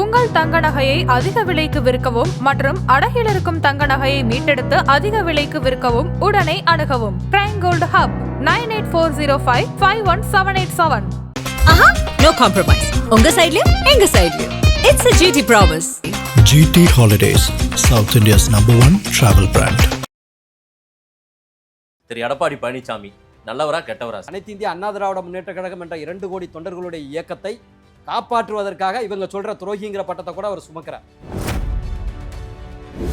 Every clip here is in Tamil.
உங்கள் தங்க நகையை அதிக விலைக்கு விற்கவும் மற்றும் அடகில் இருக்கும் தங்க நகையை மீட்டெடுத்து அதிக விலைக்கு விற்கவும் உடனே அணுகவும் prime gold hub 9840551787. Aha, no compromise. உங்க சைடுலயும் எங்க சைடுலயும். It's a GT promise. GT Holidays, South India's #1 travel brand. திரு எடப்பாடி பழனிசாமி நல்லவரா கெட்டவரா? அனைத்து இந்திய அண்ணா திராவிட முன்னேற்ற கழகம் என்ற 2 கோடி தொண்டர்களுடைய இயக்கத்தை காப்பாற்றுவதற்காக இவங்க சொல்ற துரோகிங்கிற பட்டத்தை கூட அவர் சுமக்கிறார்.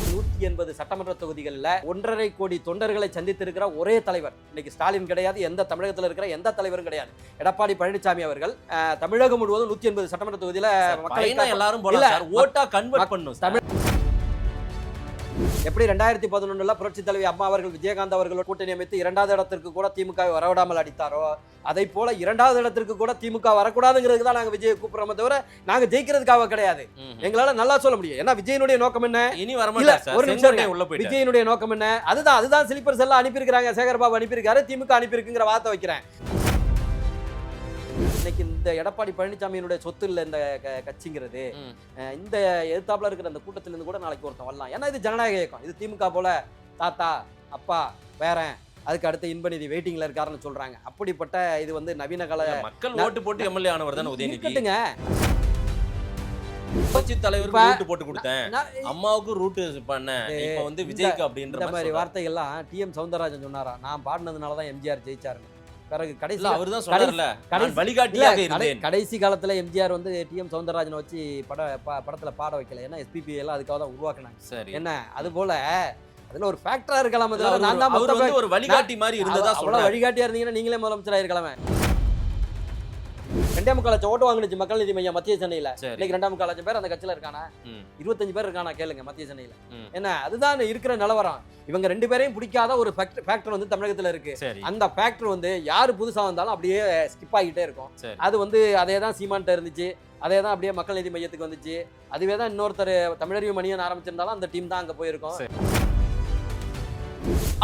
180 சட்டமன்ற தொகுதிகளில் 1.5 கோடி தொண்டர்களை சந்தித்திருக்கிற ஒரே தலைவர் இன்னைக்கு ஸ்டாலின் கிடையாது. எந்த தமிழகத்தில் இருக்கிற எந்த தலைவரும் கிடையாது. எடப்பாடி பழனிசாமி அவர்கள் தமிழகம் முழுவதும் 180 சட்டமன்ற தொகுதியில மக்களை எல்லாரும் ஓட்டா கன்வெர்ட் பண்ணும். எப்படி 2011 புரட்சி தலைவி அம்மா அவர்கள் விஜயகாந்த் அவர்களோட கூட்டணி அமைத்து 2வது இடத்திற்கு கூட திமுக வரவிடாமல் அடித்தாரோ, அதை போல 2வது இடத்திற்கு கூட திமுக வரக்கூடாதுங்கிறதுக்கு தான் நாங்க விஜய் கூப்பிடுறோமே தவிர நாங்க ஜெயிக்கிறதுக்காக கிடையாது. எங்களால நல்லா சொல்ல முடியும். ஏன்னா விஜயனுடைய நோக்கம் என்ன? இனி வரமாட்டார். விஜயனுடைய நோக்கம் என்ன? அதுதான் ஸ்லீப்பர்ஸ் எல்லாம் அனுப்பியிருக்காங்க. சேகர்பாபு அனுப்பியிருக்காரு, திமுக அனுப்பியிருக்குங்கிற வார்த்தை வைக்கிறேன். இன்னைக்கு இந்த எடப்பாடி பழனிசாமியினுடைய சொத்து இல்லை இந்த கட்சிங்கிறது. இந்த எதிர்த்தாப்புல இருக்கிற அந்த கூட்டத்தில இருந்து கூட நாளைக்கு ஒருத்தன் வரலாம். ஏன்னா இது ஜனநாயக இயக்கம். இது திமுக போல தாத்தா அப்பா பேரன் அதுக்கு அடுத்த இன்பநிதி வெயிட்டிங்ல இருக்காருன்னு சொல்றாங்க. அப்படிப்பட்ட இது வந்து நவீன கால மக்கள் ஓட்டு போட்டு எம்எல்ஏ ஆனவர் தான் உதயநிதி. கட்சி தலைவருக்கு ரூட் போட்டு கொடுத்தேன், அம்மாவுக்கு ரூட் பண்ணேன், இப்போ வந்து விஜய்க்கு அப்படின்ற மாதிரி வார்த்தைகள்லாம் டிஎம் சௌந்தரராஜன் சொன்னாரா. நான் பாடினதுனால தான் எம்ஜிஆர் ஜெயிச்சாருன்னு. பிறகு கடைசி காலத்துல எம்ஜிஆர் வந்து டிஎம் சௌந்தரராஜனை வச்சு படத்துல பாட வைக்கல. ஏன்னா எஸ்பிபி எல்லாம் அதுக்காக தான் உருவாக்குனாங்க. என்ன அது போல அதுல ஒரு ஃபேக்டரா இருக்கலாம். நான் தான் ஒரு வழிகாட்டி மாதிரி இருந்ததா சொல்ல. வழிகாட்டியா இருந்தீங்கன்னா நீங்களே முதலமைச்சரா இருக்கலாமே. 2.25 லட்சம் ஓட்டு வாங்கினுச்சு மக்கள் நீதி மையம் மத்திய சென்னையில. இன்னைக்கு 2.25 லட்சம் பேர் அந்த கட்சியில இருக்கானா? 25 பேர் இருக்கானா கேளுங்க மத்திய சென்னையில. என்ன அதுதான் இருக்கிற நிலவரம். இவங்க 2 பேரையும் பிடிக்காத ஒரு ஃபேக்டர் வந்து தமிழகத்துல இருக்கு. அந்த ஃபேக்டர் வந்து யாரு புதுசா வந்தாலும் அப்படியே ஸ்கிப் ஆகிட்டே இருக்கும். அது வந்து அதே தான் சீமான்ட்ட இருந்துச்சு, அதே தான் அப்படியே மக்கள் நீதி மையத்துக்கு வந்துச்சு. அதுவே தான் இன்னொருத்தர் தமிழறிவு மணியன் ஆரம்பிச்சிருந்தாலும் அந்த டீம் தான் அங்க போயிருக்கும்.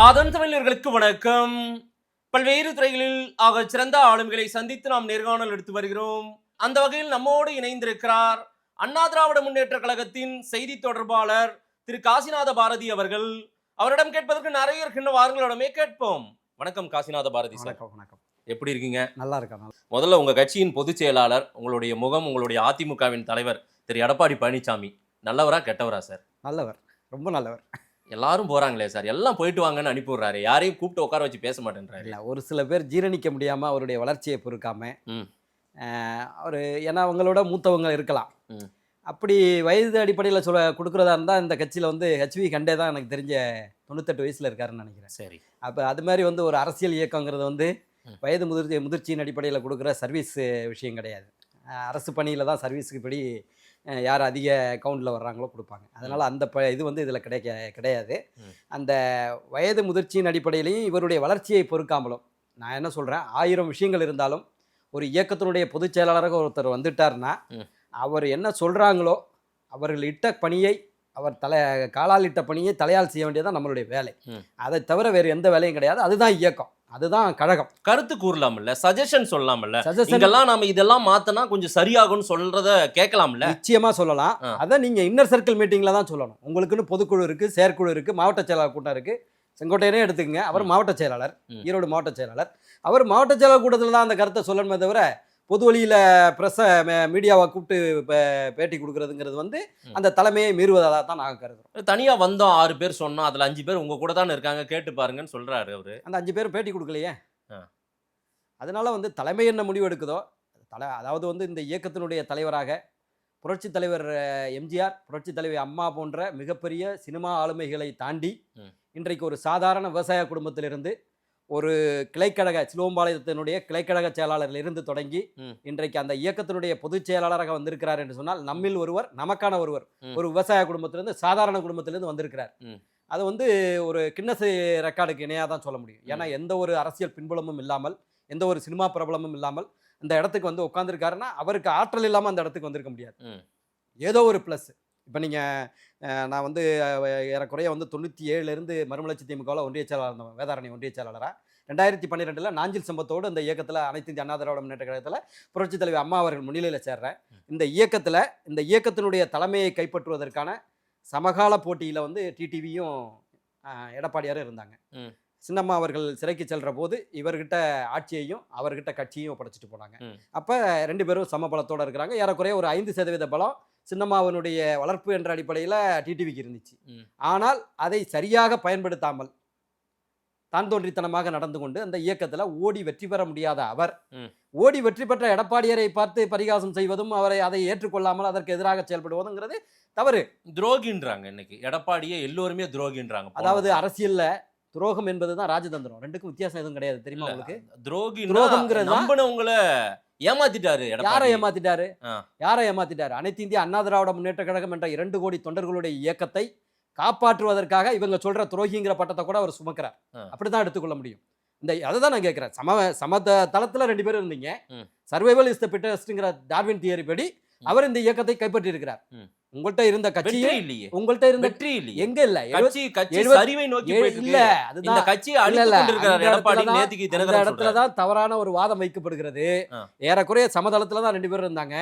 அதன் தமிழர்களுக்கு வணக்கம். பல்வேறு துறைகளில் ஆக சிறந்த ஆளுமைகளை சந்தித்து நாம் நேர்காணல் எடுத்து வருகிறோம். அந்த வகையில் நம்மோடு இணைந்திருக்கிறார் அண்ணா திராவிட முன்னேற்ற கழகத்தின் செய்தி தொடர்பாளர் திரு காசிநாத பாரதி அவர்கள். அவரிடம் கேட்பதற்கு நிறைய இருக்கின்ற வாரங்களோடமே கேட்போம். வணக்கம் காசிநாத பாரதி சார். வணக்கம். எப்படி இருக்கீங்க? நல்லா இருக்கேன். முதல்ல உங்க கட்சியின் பொதுச் செயலாளர், உங்களுடைய முகம், உங்களுடைய அதிமுகவின் தலைவர் திரு எடப்பாடி பழனிசாமி நல்லவரா கெட்டவரா சார்? நல்லவர், ரொம்ப நல்லவர். எல்லாரும் போறாங்களே சார், எல்லாம் போயிட்டு வாங்கன்னு அனுப்பி விடுறாரு, யாரையும் கூப்பிட்டு உட்கார வச்சு பேச மாட்டேன்றாரு. இல்லை, ஒரு சில பேர் ஜீரணிக்க முடியாம அவருடைய வளர்ச்சியை பொறுக்காம அவர் ஏன்னா அவங்களோட மூத்தவங்க இருக்கலாம். அப்படி வயது அடிப்படையில் கொடுக்குறதா இருந்தால் இந்த கட்சியில் வந்து ஹெச்வி கண்டே தான் எனக்கு தெரிஞ்ச 98 வயசில் இருக்காருன்னு நினைக்கிறேன். சரி, அப்போ அது மாதிரி வந்து ஒரு அரசியல் இயக்கங்கிறது வந்து வயது முதிர்ச்சியின் அடிப்படையில் கொடுக்குற சர்வீஸ் விஷயம் கிடையாது. அரசு பணியில் தான் சர்வீஸுக்கு படி யார் அதிக அக்கௌண்ட்டில் வர்றாங்களோ கொடுப்பாங்க. அதனால் அந்த இது வந்து இதில் கிடையாது. அந்த வயது முதிர்ச்சியின் அடிப்படையிலையும் இவருடைய வளர்ச்சியை பொறுக்காமலும் நான் என்ன சொல்கிறேன், 1000 விஷயங்கள் இருந்தாலும் ஒரு இயக்கத்தினுடைய பொதுச் செயலாளராக ஒருத்தர் வந்துட்டார்னா அவர் என்ன சொல்கிறாங்களோ அவர்கள் இட்ட பணியை காலால் இட்ட பணியை தலையால் செய்ய வேண்டியதான் நம்மளுடைய வேலை. அதை தவிர வேறு எந்த வேலையும் கிடையாது. அதுதான் இயக்கம், அதுதான் கழகம். கருத்து கூறலாம்ல, சஜஷன் சொல்லலாம்ல, இதெல்லாம் நாம இதெல்லாம் மாத்தினா கொஞ்சம் சரியாகும்னு சொல்றத கேட்கலாம்ல. நிச்சயமா சொல்லலாம். அதை நீங்க இன்னர் சர்க்கிள் மீட்டிங்ல தான் சொல்லணும். உங்களுக்குன்னு பொதுக்குழு இருக்கு, செயற்குழு இருக்கு, மாவட்ட செயலாளர் கூட்டம் இருக்கு. செங்கோட்டையனே எடுத்துக்கங்க, அவர் மாவட்ட செயலாளர், ஈரோடு மாவட்ட செயலாளர். அவர் மாவட்ட செயலாளர் கூட்டத்தில் தான் அந்த கருத்தை சொல்லணுமே தவிர பொது வழியில் ப்ரெஸ்ஸை மீடியாவை கூப்பிட்டு பேட்டி கொடுக்குறதுங்கிறது வந்து அந்த தலைமையை மீறுவதாக தான் நாங்கள் கருதுறோம். தனியாக வந்தோம் 6 பேர் சொன்னோம், அதில் 5 பேர் உங்கள் கூட தான் இருக்காங்க, கேட்டு பாருங்கன்னு சொல்கிறாரு அவர். அந்த 5 பேர் பேட்டி கொடுக்கலையே. அதனால வந்து தலைமை என்ன முடிவு எடுக்குதோ அதாவது வந்து இந்த இயக்கத்தினுடைய தலைவராக புரட்சி தலைவர் எம்ஜிஆர், புரட்சி தலைவர் அம்மா போன்ற மிகப்பெரிய சினிமா ஆளுமைகளை தாண்டி இன்றைக்கு ஒரு சாதாரண விவசாய குடும்பத்திலிருந்து ஒரு கிளைக்கழக சிலுவம்பாளையத்தினுடைய கிளைக்கழக செயலாளரிலிருந்து தொடங்கி இன்றைக்கு அந்த இயக்கத்தினுடைய பொதுச் செயலாளராக வந்திருக்கிறார் என்று சொன்னால் நம்மில் ஒருவர், நமக்கான ஒருவர், ஒரு விவசாய குடும்பத்திலிருந்து சாதாரண குடும்பத்திலிருந்து வந்திருக்கிறார். அது வந்து ஒரு கின்னஸ் ரெக்கார்டுக்கு இணையாக தான் சொல்ல முடியும். ஏன்னா எந்த ஒரு அரசியல் பின்புலமும் இல்லாமல், எந்த ஒரு சினிமா பிரபலமும் இல்லாமல் அந்த இடத்துக்கு வந்து உட்காந்துருக்காருன்னா அவருக்கு ஆற்றல் இல்லாமல் அந்த இடத்துக்கு வந்திருக்க முடியாது. ஏதோ ஒரு ப்ளஸ். இப்போ நான் வந்து ஏறக்குறைய வந்து 97லேருந்து மறுமலர்ச்சி திமுகவில் ஒன்றிய செயலாளர் இருந்தவன், வேதாரண்யம் ஒன்றிய செயலாளராக. 2012 நாஞ்சில் சம்பத்தோடு இந்த இயக்கத்தில் அனைத்து இந்திய அண்ணா திராவிட முன்னேற்ற கழகத்தில் புரட்சித் தலைவர் அம்மா அவர்கள் முன்னிலையில் சேர்றேன். இந்த இயக்கத்தினுடைய தலைமையை கைப்பற்றுவதற்கான சமகால போட்டியில் வந்து டிடிவியும் எடப்பாடியாரும் இருந்தாங்க. சின்னம்மா அவர்கள் சிறைக்கு செல்ற போது இவர்கிட்ட ஆட்சியையும் அவர்கிட்ட கட்சியையும் ஒப்படைச்சிட்டு போனாங்க. அப்போ 2 பேரும் சம பலத்தோடு இருக்கிறாங்க. ஏறக்குறைய ஒரு 5% பலம் சின்னம்மாவனுடைய வளர்ப்பு என்ற அடிப்படையில் டிடிவிக்கு இருந்துச்சு. ஆனால் அதை சரியாக பயன்படுத்தாமல் தான் தோன்றித்தனமாக நடந்து கொண்டு அந்த இயக்கத்தில் ஓடி வெற்றி பெற முடியாத அவர் ஓடி வெற்றி பெற்ற எடப்பாடியாரை பார்த்து பரிகாசம் செய்வதும் அதை ஏற்றுக்கொள்ளாமல் அதற்கு எதிராக செயல்படுவதுங்கிறது தவறு. துரோகின்றாங்க இன்னைக்கு எடப்பாடியை எல்லோருமே துரோகின்றாங்க. அதாவது அரசியல்ல துரோகம் என்பதுதான் ராஜதந்திரம், ரெண்டுக்கும் வித்தியாசம் எதுவும் கிடையாது. தெரியுமா உங்களுக்கு? துரோகம்ங்கிறது நம்பினவங்கள ஏமாத்திட்டாரு. யாரை ஏமாத்திட்டாரு? அனைத்து இந்திய அண்ணா திராவிட முன்னேற்ற கழகம் என்ற 2 கோடி தொண்டர்களுடைய இயக்கத்தை காப்பாற்றுவதற்காக இவங்க சொல்ற துரோகிங்கிற பட்டத்தை கூட அவர் சுமக்கிறார். அப்படிதான் எடுத்துக்கொள்ள முடியும். அதுதான் நான் கேட்கிறேன். சம தளத்துல 2 பேரும் இருந்தீங்க. சர்வைவல் இஸ் த ஃபிட்டஸ்ட்ங்கிற டார்வின் தியரி படி அவர் இந்த இயக்கத்தை கைப்பற்றி இருக்கிறார். உங்கள்கிட்ட இருந்த கட்சி உங்கள்கிட்ட இருந்த வெற்றி இல்லையே. எங்க இல்ல கட்சி சரிவை நோக்கி இல்ல. அதுதான் கட்சி இடத்துலதான் தவறான ஒரு வாதம் வைக்கப்படுகிறது. ஏறக்குறைய சமதளத்துலதான் 2 பேரும் இருந்தாங்க.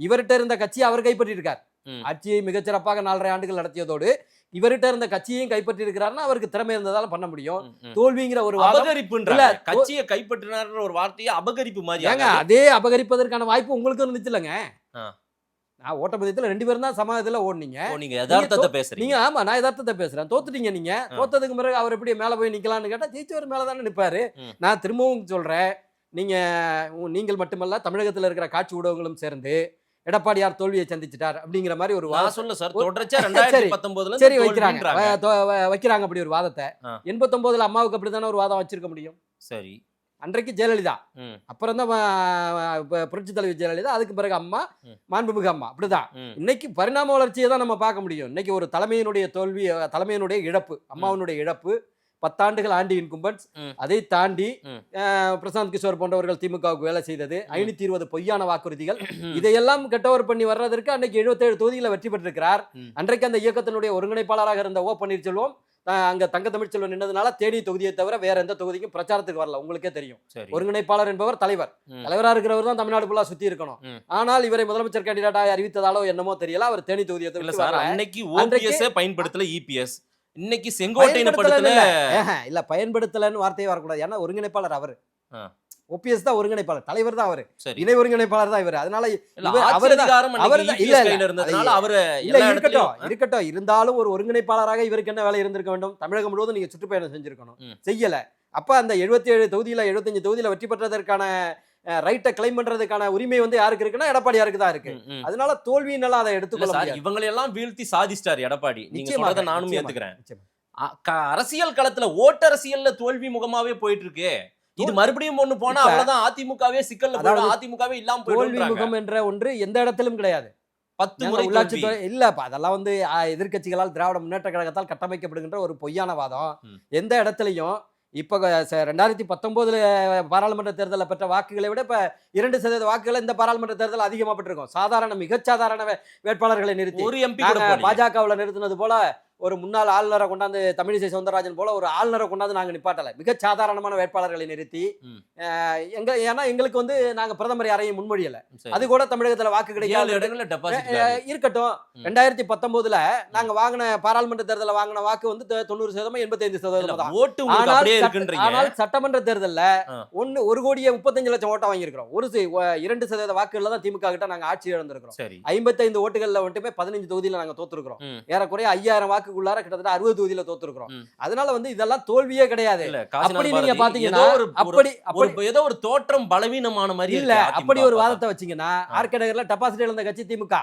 இவர்கிட்ட இருந்த கட்சி அவர் கைப்பற்றி இருக்கார். ஆட்சியை மிகச்சிறப்பாக 4.5 ஆண்டுகள் நடத்தியதோடு இவர்கிட்ட இருந்த கட்சியையும் கைப்பற்றி இருக்கிறாருன்னா அவருக்கு திறமை இருந்ததால பண்ண முடியும். தோல்விங்கிற ஒரு அபகரிப்புன்ற கட்சியை கைப்பற்றினார் ஒரு வார்த்தையை அபகரிப்பு மாதிரி. அதே அபகரிப்பதற்கான வாய்ப்பு உங்களுக்கு இருந்துச்சு இல்லங்க. நான் ஓட்டப்பந்தயத்துல 2 பேரும் தான் சம இதுல ஓடுனீங்க. யதார்த்தத்தை பேசுறீங்க. ஆமா, நான் யதார்த்தத்தை பேசுறேன். தோத்துட்டீங்க. நீங்க தோத்ததுக்கு பிறகு அவர் எப்படி மேல போய் நிக்கலாம்னு கேட்டா ஜெயிச்சவர் மேலதானே நிப்பாரு. நான் திரும்பவும் சொல்றேன், நீங்கள் மட்டுமல்ல தமிழகத்துல இருக்கிற காட்சி ஊடகங்களும் சேர்ந்து எடப்பாடியார் தோல்வியை சந்திச்சிட்டார் அப்படிங்கிற மாதிரி ஒரு வாதம் சொல்ல சார். தொடர்ச்சியா 2019ல சரி வைக்கிறாங்க அப்படி ஒரு வாதத்தை. 89ல அம்மாவுக்கு அப்படித்தானே ஒரு வாதம் வச்சிருக்க முடியும். சரி, அன்றைக்கு ஜெயலலிதா, அப்புறம் தான் புரட்சி தலைவி ஜெயலலிதா, அதுக்கு பிறகு அம்மா, மாண்புமிகு அம்மா. அப்படிதான் இன்னைக்கு பரிணாம வளர்ச்சியை தான் நம்ம பார்க்க முடியும். இன்னைக்கு ஒரு தலைமையினுடைய தோல்வி, தலைமையினுடைய இழப்பு, அம்மாவினுடைய இழப்பு, 10 ஆண்டுகள் ஆண்டி இன்கும்பன்ஸ், அதை தாண்டி பிரசாந்த் கிஷோர் போன்றவர்கள் திமுகவுக்கு வேலை செய்தது, 520 பொய்யான வாக்குறுதிகள், இதையெல்லாம் கட்டவர் பண்ணி வர்றதற்கு அன்னைக்கு 77 தொகுதிகளை வெற்றி பெற்றிருக்கிறார். அன்றைக்கு அந்த இயக்கத்தினுடைய ஒருங்கிணைப்பாளராக இருந்த ஓ பன்னீர்செல்வம் அங்க தங்க தமிழ்ச்செல்வன் நின்றதுனால தேனி தொகுதியை தவிர வேற எந்த தொகுதிக்கும் பிரச்சாரத்துக்கு வரல. உங்களுக்கே தெரியும். ஒருங்கிணைப்பாளர் என்பவர் தலைவரா இருக்கிறவர் தான் தமிழ்நாடு ஃபுல்லா சுத்தி இருக்கணும். ஆனால் இவரை முதலமைச்சர் கேண்டிடேட்டாக அறிவித்ததாலோ என்னமோ தெரியல, அவர் தேனி தொகுதியை பயன்படுத்தல. இபிஎஸ் இன்னைக்கு செங்கோட்டையன் இல்ல பயன்படுத்தலன்னு வார்த்தையே வரக்கூடாது. ஏன்னா ஒருங்கிணைப்பாளர் அவரு, ஓபிஎஸ் தான் ஒருங்கிணைப்பாளர், தலைவர் தான் அவரு, இணை ஒருங்கிணைப்பாளர் தான் இவர். அதனால இருக்கட்டும், இருந்தாலும் ஒரு ஒருங்கிணைப்பாளராக இவருக்கு என்ன வேலை இருந்திருக்க வேண்டும்? தமிழகம் முழுவதும் நீங்க சுற்றுப்பயணம் செஞ்சிருக்கணும், செய்யல. அப்ப அந்த 77 தொகுதியில 75 தொகுதியில வெற்றி பெற்றதற்கான ரைட்டை கிளைம் பண்றதுக்கான உரிமை வந்து யாருக்கு இருக்குன்னா எடப்பாடியாருக்கு தான் இருக்கு. அதனால தோல்வியினால அதை எடுத்துக்கொள்ள முடியாது. இவங்களை எல்லாம் வீழ்த்தி சாதிச்சிட்டார் எடப்பாடி. நிச்சயமாக நானும் ஏத்துக்கிறேன். அரசியல் களத்துல ஓட்டரசியல்ல தோல்வி முகமாவே போயிட்டு இருக்கு. இது மறுபடியும் ஒண்ணு போனா அவ்வளவுதான், அதிமுகவே சிக்கல்ல போயிடும், அதிமுகவே இல்லாம தோல்வி முகம் என்ற ஒன்று எந்த இடத்திலும் கிடையாது. 10 முறை உள்ளாட்சி இல்லப்பா, அதெல்லாம் வந்து எதிர்கட்சிகளால் திராவிட முன்னேற்ற கழகத்தால் கட்டமைக்கப்படுகின்ற ஒரு பொய்யான வாதம். எந்த இடத்துலையும் இப்ப 2019 பாராளுமன்ற தேர்தலில் பெற்ற வாக்குகளை விட இப்ப 2% வாக்குகளை இந்த பாராளுமன்ற தேர்தல் அதிகமா பெற்றிருக்கும். மிகச்சாதாரண வேட்பாளர்களை நிறுத்தி ஒரு எம்பி பாஜகவில் நிறுத்தினது போல ஒரு முன்னாள் ஆளுநரை கொண்டாந்து தமிழிசை சவுந்தரராஜன் போல ஒரு ஆளுநரை கொண்டாந்து நாங்க நிப்பாட்டல. மிக சாதாரணமான வேட்பாளர்களை நிறுத்தி ஏன்னா எங்களுக்கு வந்து நாங்க பிரதமர் யாரையும் முன்மொழியல. அது கூட தமிழகத்துல வாக்கு கிடைக்காத இருக்கட்டும். 2019 நாங்க வாங்கின பாராளுமன்ற தேர்தலில் வாங்கின வாக்கு வந்து 90% 85%. ஆனால் சட்டமன்ற தேர்தலில் 1,35,00,000 ஓட்டை வாங்கியிருக்கிறோம். 2% வாக்குகள்ல தான் திமுக கிட்ட நாங்க ஆட்சி இழந்திருக்கிறோம். 55 ஓட்டுகள்ல மட்டுமே 15 தொகுதியில நாங்க தோத்துருக்கிறோம். ஏறக்குறைய 5000 வாக்கு கிட்டத்தட்ட 60 தொகுதியில தோத்துருக்கிறோம். அதனால வந்து இதெல்லாம் தோல்வியே கிடையாது. அப்படி நீங்க பாத்தீங்கன்னா ஏதோ ஒரு தோற்றம் பலவீனமான மாதிரி இல்ல. அப்படி ஒரு வாதத்தை வச்சீங்கன்னா ஆர்கே நகர்ல டெபாசிட் இழந்த கட்சி திமுக.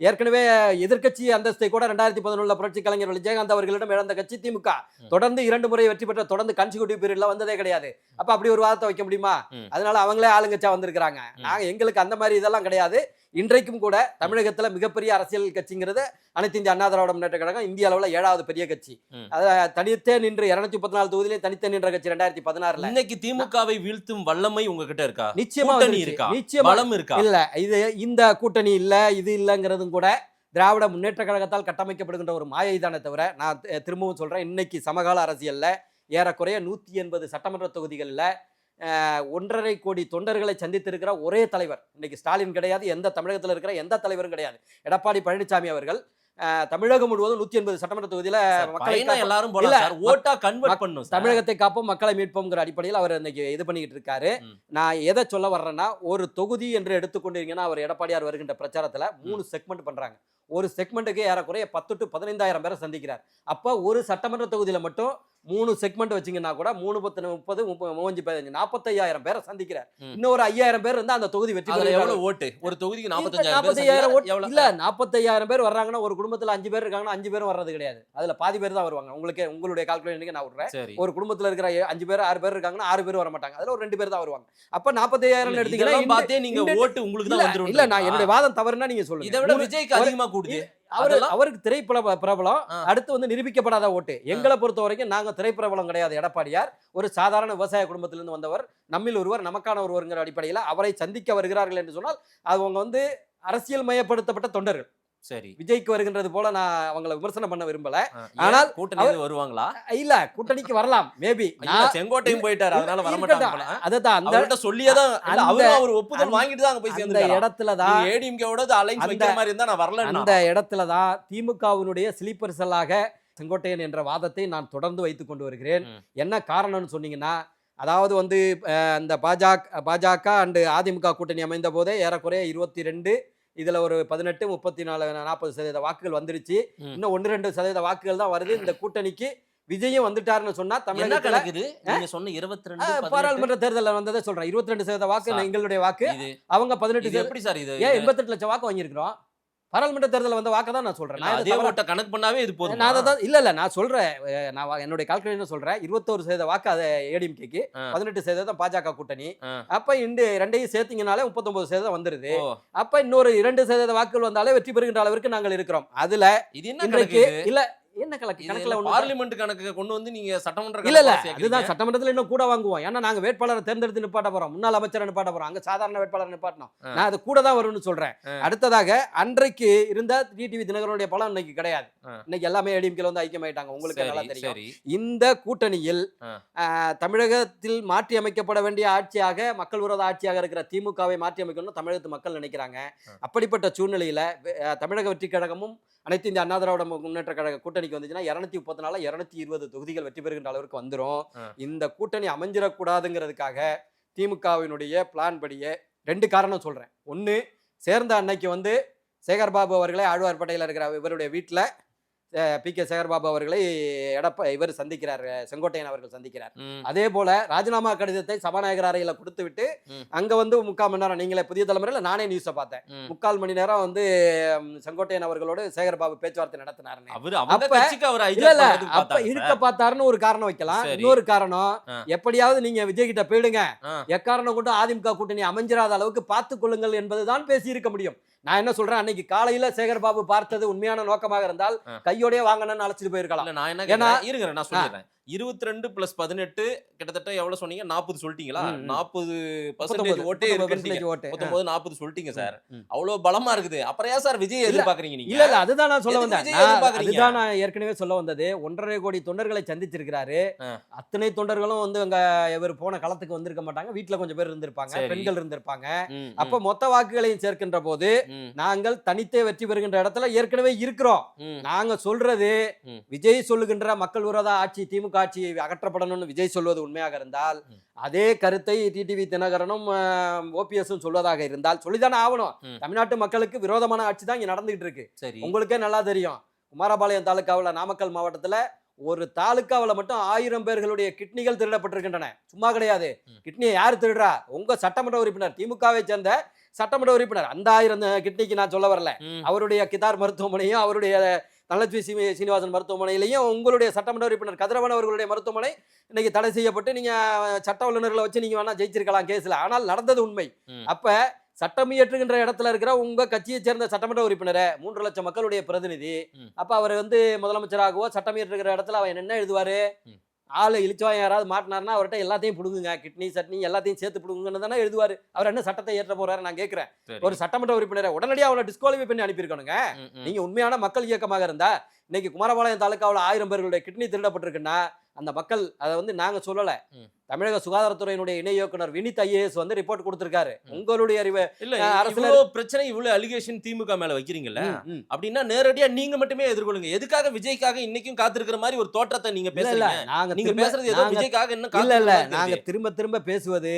ஏற்கனவே எதிர்கட்சி அந்தஸ்தை கூட 2011 புரட்சி கலைஞர் விஜயகாந்த் அவர்களிடம் இழந்த கட்சி திமுக. தொடர்ந்து 2 முறை வெற்றி பெற்ற தொடர்ந்து கன்சிக்யூட்டிவ் பீரியட்ல வந்ததே கிடையாது. அப்ப அப்படி ஒரு வாதத்தை வைக்க முடியுமா? அதனால அவங்களே ஆளுங்கட்சியா வந்திருக்கிறாங்க. நாங்க எங்களுக்கு அந்த மாதிரி இதெல்லாம் கிடையாது. இன்றைக்கும் கூட தமிழகத்துல மிகப்பெரிய அரசியல் கட்சிங்கிறது அனைத்து இந்திய அண்ணா திராவிட முன்னேற்ற கழகம். இந்திய அளவுல 7வது பெரிய கட்சி. தனித்தே நின்று 214 தொகுதியிலே தனித்தே நின்ற கட்சி 2016. இன்னைக்கு திமுகவை வீழ்த்தும் வல்லமை உங்ககிட்ட இருக்கா? நிச்சயமா இருக்கா. நிச்சயமா இருக்கா? இல்ல இது இந்த கூட்டணி இல்ல, இது இல்லங்கிறதும் கூட திராவிட முன்னேற்ற கழகத்தால் கட்டமைக்கப்படுகின்ற ஒரு மாயை தானே தவிர, நான் திரும்பவும் சொல்றேன், இன்னைக்கு சமகால அரசியல்ல ஏறக்குறைய 180 சட்டமன்ற தொகுதிகளில் 1.5 கோடி தொண்டர்களை சந்தித்திருக்கிற ஒரே தலைவர் இன்னைக்கு ஸ்டாலின் கிடையாது, எந்த தமிழகத்தில் இருக்கிற எந்த தலைவரும் கிடையாது. எடப்பாடி பழனிசாமி அவர்கள் தமிழகம் முழுவதும் 180 சட்டமன்ற தொகுதியில எல்லாரும் போல ஓட்டா கன்வெர்ட் பண்ணும். தமிழகத்தை காப்போம் மக்களை மீட்போம்ங்கிற அடிப்படையில் அவர் இன்னைக்கு இது பண்ணிக்கிட்டு இருக்காரு. நான் எதை சொல்ல வர்றேன்னா, ஒரு தொகுதி என்று எடுத்துக்கொண்டீங்கன்னா அவர் எடப்பாடியார் வருகின்ற பிரச்சாரத்துல 3 செக்மெண்ட் பண்றாங்க. ஒரு செக்மெண்ட்டுக்கு ஏறக்குறைய 10 to 15,000 பேரை சந்திக்கிறார். அப்ப ஒரு சட்டமன்ற தொகுதியில மட்டும் 3 செக்மெண்ட் வச்சிங்கன்னா கூட 3 10 30 35 45,000 பேரை சந்திக்கிறார். இன்னொரு 5,000 பேர் இருந்தா அந்த தொகுதி வெற்றி பெறும். எவ்வளவு ஓட்டு? ஒரு தொகுதிக்கு 45,000 ஓட்டு இல்ல, 45,000 பேர் வர்றாங்கன்னா ஒரு குடும்பத்துல 5 பேர் இருக்காங்கன்னா 5 பேரும் வர்றது கிடையாது. அதுல பாதி பேர் தான் வருவாங்க. உங்களுக்கு உங்களுடைய கால்குலேஷனுக்கு நான் விடுறேன். ஒரு குடும்பத்துல இருக்கிற 5 பேர் 6 பேர் இருக்காங்கன்னா 6 பேர் வர மாட்டாங்க. அதுல ஒரு 2 பேர் தான் வருவாங்க. அப்ப 45,000 எடுத்தீங்கன்னா பார்த்தே நீங்க ஓட்டு உங்களுக்கு தான் வந்துரும். இல்ல, நான் என்னுடைய வாதம் தவறுனா நீங்க சொல்லுங்க. இதை விட விஜய்க்கு அதிகமா கூடுது. அவருக்கு திரைப்பிரபலம், அடுத்து வந்து நிரூபிக்கப்படாத ஓட்டு. எங்களை பொறுத்த வரைக்கும் நாங்க திரைப்பிரபலம் கிடையாது. எடப்பாடியார் ஒரு சாதாரண விவசாய குடும்பத்திலிருந்து வந்தவர், நம்மில் ஒருவர், நமக்கான ஒருவருங்கிற அடிப்படையில் அவரை சந்திக்க வருகிறார்கள் என்று சொன்னால் அவங்க வந்து அரசியல் மயப்படுத்தப்பட்ட தொண்டர்கள். சரி, விஜய்க்கு வருகின்றது போல நான் அவங்களை விமர்சனம் பண்ண விரும்பல. ஆனால் கூட்டணி வருவாங்களா? இல்ல, கூட்டணிக்கு வரலாம். மேபி செங்கோட்டையும் போயிட்டாரு, அதனால வர மாட்டாங்க. அதுதான் அந்த சொல்லியதான் அவர் ஒப்புதல் வாங்கிட்டு தான் போய் சேர்ந்த இடத்துல தான் ஏடிஎம்கேவோட அலைன்ஸ் வைக்கிற மாதிரி இருந்தா நான் வரல. அந்த இடத்துல தான் திமுகவினுடைய ஸ்லீப்பர் செல்லாக செங்கோட்டையன் என்ற வாதத்தை நான் தொடர்ந்து வைத்துக் கொண்டு வருகிறேன். என்ன காரணம்னு சொன்னீங்கன்னா, அதாவது வந்து அந்த பாஜக அண்ட் அதிமுக கூட்டணி அமைந்த போதே ஏறக்குறைய 22, இதுல ஒரு 18, 34, 40% வாக்குகள் வந்துருச்சு. இன்னும் 1-2% வாக்குகள் தான் வருது. இந்த கூட்டணிக்கு விஜயும் வந்துட்டாருன்னு சொன்னா தமிழகத்துல நீங்க சொன்ன 22 பாராளுமன்ற தேர்தலில் வந்ததை சொல்றேன். 22% வாக்கு எங்களுடைய வாக்கு, அவங்க 18. எப்படி சார் இது? ஏன் 88 லட்சம் வாக்கு வாங்கியிருக்கிறோம்? பாராளுமன்ற தேர்தலில் வந்த வாக்க தான் நான் சொல்றேன். கணக்கு பண்ணாவே இது போதும். நான் அதான் இல்ல நான் சொல்றேன், நான் என்னுடைய கால்குலேஷன் சொல்றேன். 21% வாக்கு அது ஏடிஎம்கேக்கு, 18% பாஜக கூட்டணி. அப்ப இந்த ரெண்டையும் சேர்த்தீங்கனாலே 39% வந்துருது. அப்ப இன்னொரு 2% வாக்குகள் வந்தாலே வெற்றி பெறுகின்ற அளவிற்கு நாங்கள் இருக்கிறோம். அதுல இன்றைக்கு இல்ல என்ன கணக்குல பார்லிமெண்ட் கணக்கு கொண்டு வந்து நீங்க சட்டமன்ற இல்ல அதுதான் சட்டமன்றத்துல இன்னும் கூட வாங்குவோம். ஏன்னா நாங்க வேட்பாளரை தேர்ந்தெடுத்து நிப்பாட்ட போறோம், முன்னாள் அமைச்சரை நிப்பாட்ட போறோம். அங்க சாதாரண வேட்பாளர் நிப்பாட்டணும். நான் அது கூட தான் வரும்னு சொல்றேன். அடுத்ததாக அன்றைக்கு இருந்த டிடிவி தினகரனுடைய பலம் இன்னைக்கு கிடையாது. இன்னைக்கு எல்லாமே ஏடிஎம்கேல வந்து ஐக்கியமாயிட்டாங்க. உங்களுக்கு நல்லா தெரியும். இந்த கூட்டணியில் தமிழகத்தில் மாற்றி அமைக்கப்பட வேண்டிய ஆட்சியாக, மக்கள் விரோத ஆட்சியாக இருக்கிற திமுகவை மாற்றி அமைக்கணும்னு தமிழகத்து மக்கள் நினைக்கிறாங்க. அப்படிப்பட்ட சூழ்நிலையில தமிழக வெற்றி கழகமும் அனைத்து இந்த அண்ணா திராவிட முன்னேற்ற கழக கூட்டணிக்கு வந்துச்சுன்னா 234 220 தொகுதிகள் வெற்றி பெறுகின்ற அளவிற்கு வந்துடும். இந்த கூட்டணி அமைஞ்சிடக்கூடாதுங்கிறதுக்காக திமுகவினுடைய பிளான் படியே 2 காரணம் சொல்றேன். ஒன்று, சேர்ந்த அன்னைக்கு வந்து சேகர்பாபு அவர்களை ஆழ்வார்பேட்டையில் இருக்கிற இவருடைய வீட்டில் பி.கே. சேகர்பாபு அவர்களை இவர் சந்திக்கிறார், செங்கோட்டையன் அவர்கள் சந்திக்கிறார். அதே போல ராஜினாமா கடிதத்தை சபாநாயகர் அறையில கொடுத்து விட்டு அங்க வந்து 3/4 மணி நேரம், நீங்களே புதிய தலைமுறையில நானே நியூஸை பார்த்தேன், 3/4 மணி நேரம் வந்து செங்கோட்டையன் அவர்களோடு சேகர்பாபு பேச்சுவார்த்தை நடத்தினாருன்னு. அப்ப இருக்க பார்த்தாருன்னு ஒரு காரணம் வைக்கலாம். இன்னொரு காரணம், எப்படியாவது நீங்க விஜய் கிட்ட போயிடுங்க, எக்காரணம் கொண்டு அதிமுக கூட்டணி அமைஞ்சிராத அளவுக்கு பார்த்துக் கொள்ளுங்கள் என்பதுதான் பேசி இருக்க முடியும். நான் என்ன சொல்றேன், அன்னைக்கு காலையில சேகர்பாபு பார்த்தது உண்மையான நோக்கமாக இருந்தால் கையோடய வாங்கணும்னு அழைச்சிட்டு போயிருக்கலாம். நான் என்ன இருங்க நான் சொல்லிடுறேன். 22 + 18 கிட்டத்தட்ட எவ்வளவு சொன்னீங்க? 40 சொல்லிட்டீங்களா? 40% ஓட்டே இருக்கு. 19 40 சொல்லிட்டீங்க சார். அவ்வளவு பலமா இருக்குது. அப்புறம் ஏன் சார் விஜய் எதிர்பார்க்கறீங்க நீங்க? இல்ல அதுதான் நான் சொல்ல வந்தேன். அதுதான் நான் ஏற்கனவே சொல்ல வந்தது. 1.5 கோடி தொண்டர்களை சந்திச்சிருக்கிறாரு. அத்தனை தொண்டர்களும் வந்து அங்க இவர் போன களத்துக்கு வந்திருக்க மாட்டாங்க. வீட்டுல கொஞ்சம் பேர் இருந்திருப்பாங்க, பெண்கள் இருந்திருப்பாங்க. அப்ப மொத்த வாக்குகளையும் சேர்க்கின்ற போது நாங்கள் தனித்தே வெற்றி பெறுகின்ற இடத்துல ஏற்கனவே இருக்கிறோம். நாங்க சொல்றது, விஜய் சொல்லுகின்ற மக்கள் விரோத ஆட்சி, திமுக ஆட்சி அகற்றப்படணும்னு விஜய் சொல்வது உண்மையாக இருந்தால், அதே கருத்தை டிடிவி தினகரனும் ஓபிஎஸும் சொல்வதாக இருந்தால் சொல்லிதானே ஆகணும். தமிழ்நாட்டு மக்களுக்கு விரோதமான ஆட்சி தான் இங்க நடந்துகிட்டு இருக்கு. உங்களுக்கே நல்லா தெரியும், குமாரபாளையம் தாலுகாவில், நாமக்கல் மாவட்டத்துல ஒரு தாலுகாவில் மட்டும் 1000 பேர்களுடைய கிட்னிகள் திருடப்பட்டிருக்கின்றன. சும்மா கிடையாது. கிட்னியை யார் திருடுறா? உங்க சட்டமன்ற உறுப்பினர், திமுகவை சேர்ந்த சட்டமன்ற உறுப்பினர். அந்த 1000 கிட்னிக்கு நான் சொல்ல வரல. அவருடைய கிதார் மருத்துவமனையும் அவருடைய தனலட்சுமி சீனிவாசன் மருத்துவமனையிலையும் உங்களுடைய சட்டமன்ற உறுப்பினர் கதிரவன் அவர்களுடைய மருத்துவமனை இன்னைக்கு தடை செய்யப்பட்டு நீங்க சட்ட வல்லுநர்களை வச்சு நீங்க வேணா ஜெயிச்சிருக்கலாம் கேஸ்ல. ஆனால் நடந்தது உண்மை. அப்ப சட்டம் இயற்றுகின்ற இடத்துல இருக்கிற உங்க கட்சியை சேர்ந்த சட்டமன்ற உறுப்பினரை, 3 லட்சம் மக்களுடைய பிரதிநிதி, அப்ப அவர் வந்து முதலமைச்சராகவோ சட்டம் இயற்றுகிற இடத்துல அவன் என்ன எழுதுவாரு? ஆளு இழிச்சவன் யாராவது மாட்டினார்னா அவர்கிட்ட எல்லாத்தையும் பிடுங்குங்க, கிட்னி சட்னி எல்லாத்தையும் சேர்த்து பிடுங்குங்கன்னு தானே எழுதுவாரு. அவர் என்ன சட்டத்தை ஏற்ற போறாரு? நான் கேட்கிறேன். ஒரு சட்டமன்ற உறுப்பினரை உடனடியாக அவனை டிஸ்குவாலிஃபை பண்ணி அனுப்பியிருக்கணுங்க. நீங்க உண்மையான மக்கள் இயக்கமாக இருந்தா, இன்னைக்கு குமாரபாளையம் தாலுகாவில் 1000 பேர்களுடைய கிட்னி திருடப்பட்டிருக்குன்னா அந்த மக்கள் அதை வந்து நாங்க சொல்லல. தமிழக சுகாதாரத்துறையினுடைய இணை இயக்குனர் வினித் ஐஏஎஸ் வந்து ரிப்போர்ட் கொடுத்திருக்காரு. உங்களுடைய அறிவு இல்ல அரசுல இவ்வளவு பிரச்சனை இவ்வளவு அலிகேஷன் திமுக மேல வைக்கிறீங்கல்ல, அப்படின்னா நேரடியா நீங்க மட்டுமே எதிர்கொள்ளுங்க. எதுக்காக விஜய்க்காக இன்னைக்கும் காத்திருக்கிற மாதிரி ஒரு தோற்றத்தை நீங்க பேசுறீங்க? நீங்க பேசுறது ஏதோ விஜய்க்காக என்ன இல்ல இல்ல நாங்க திரும்ப பேசுவது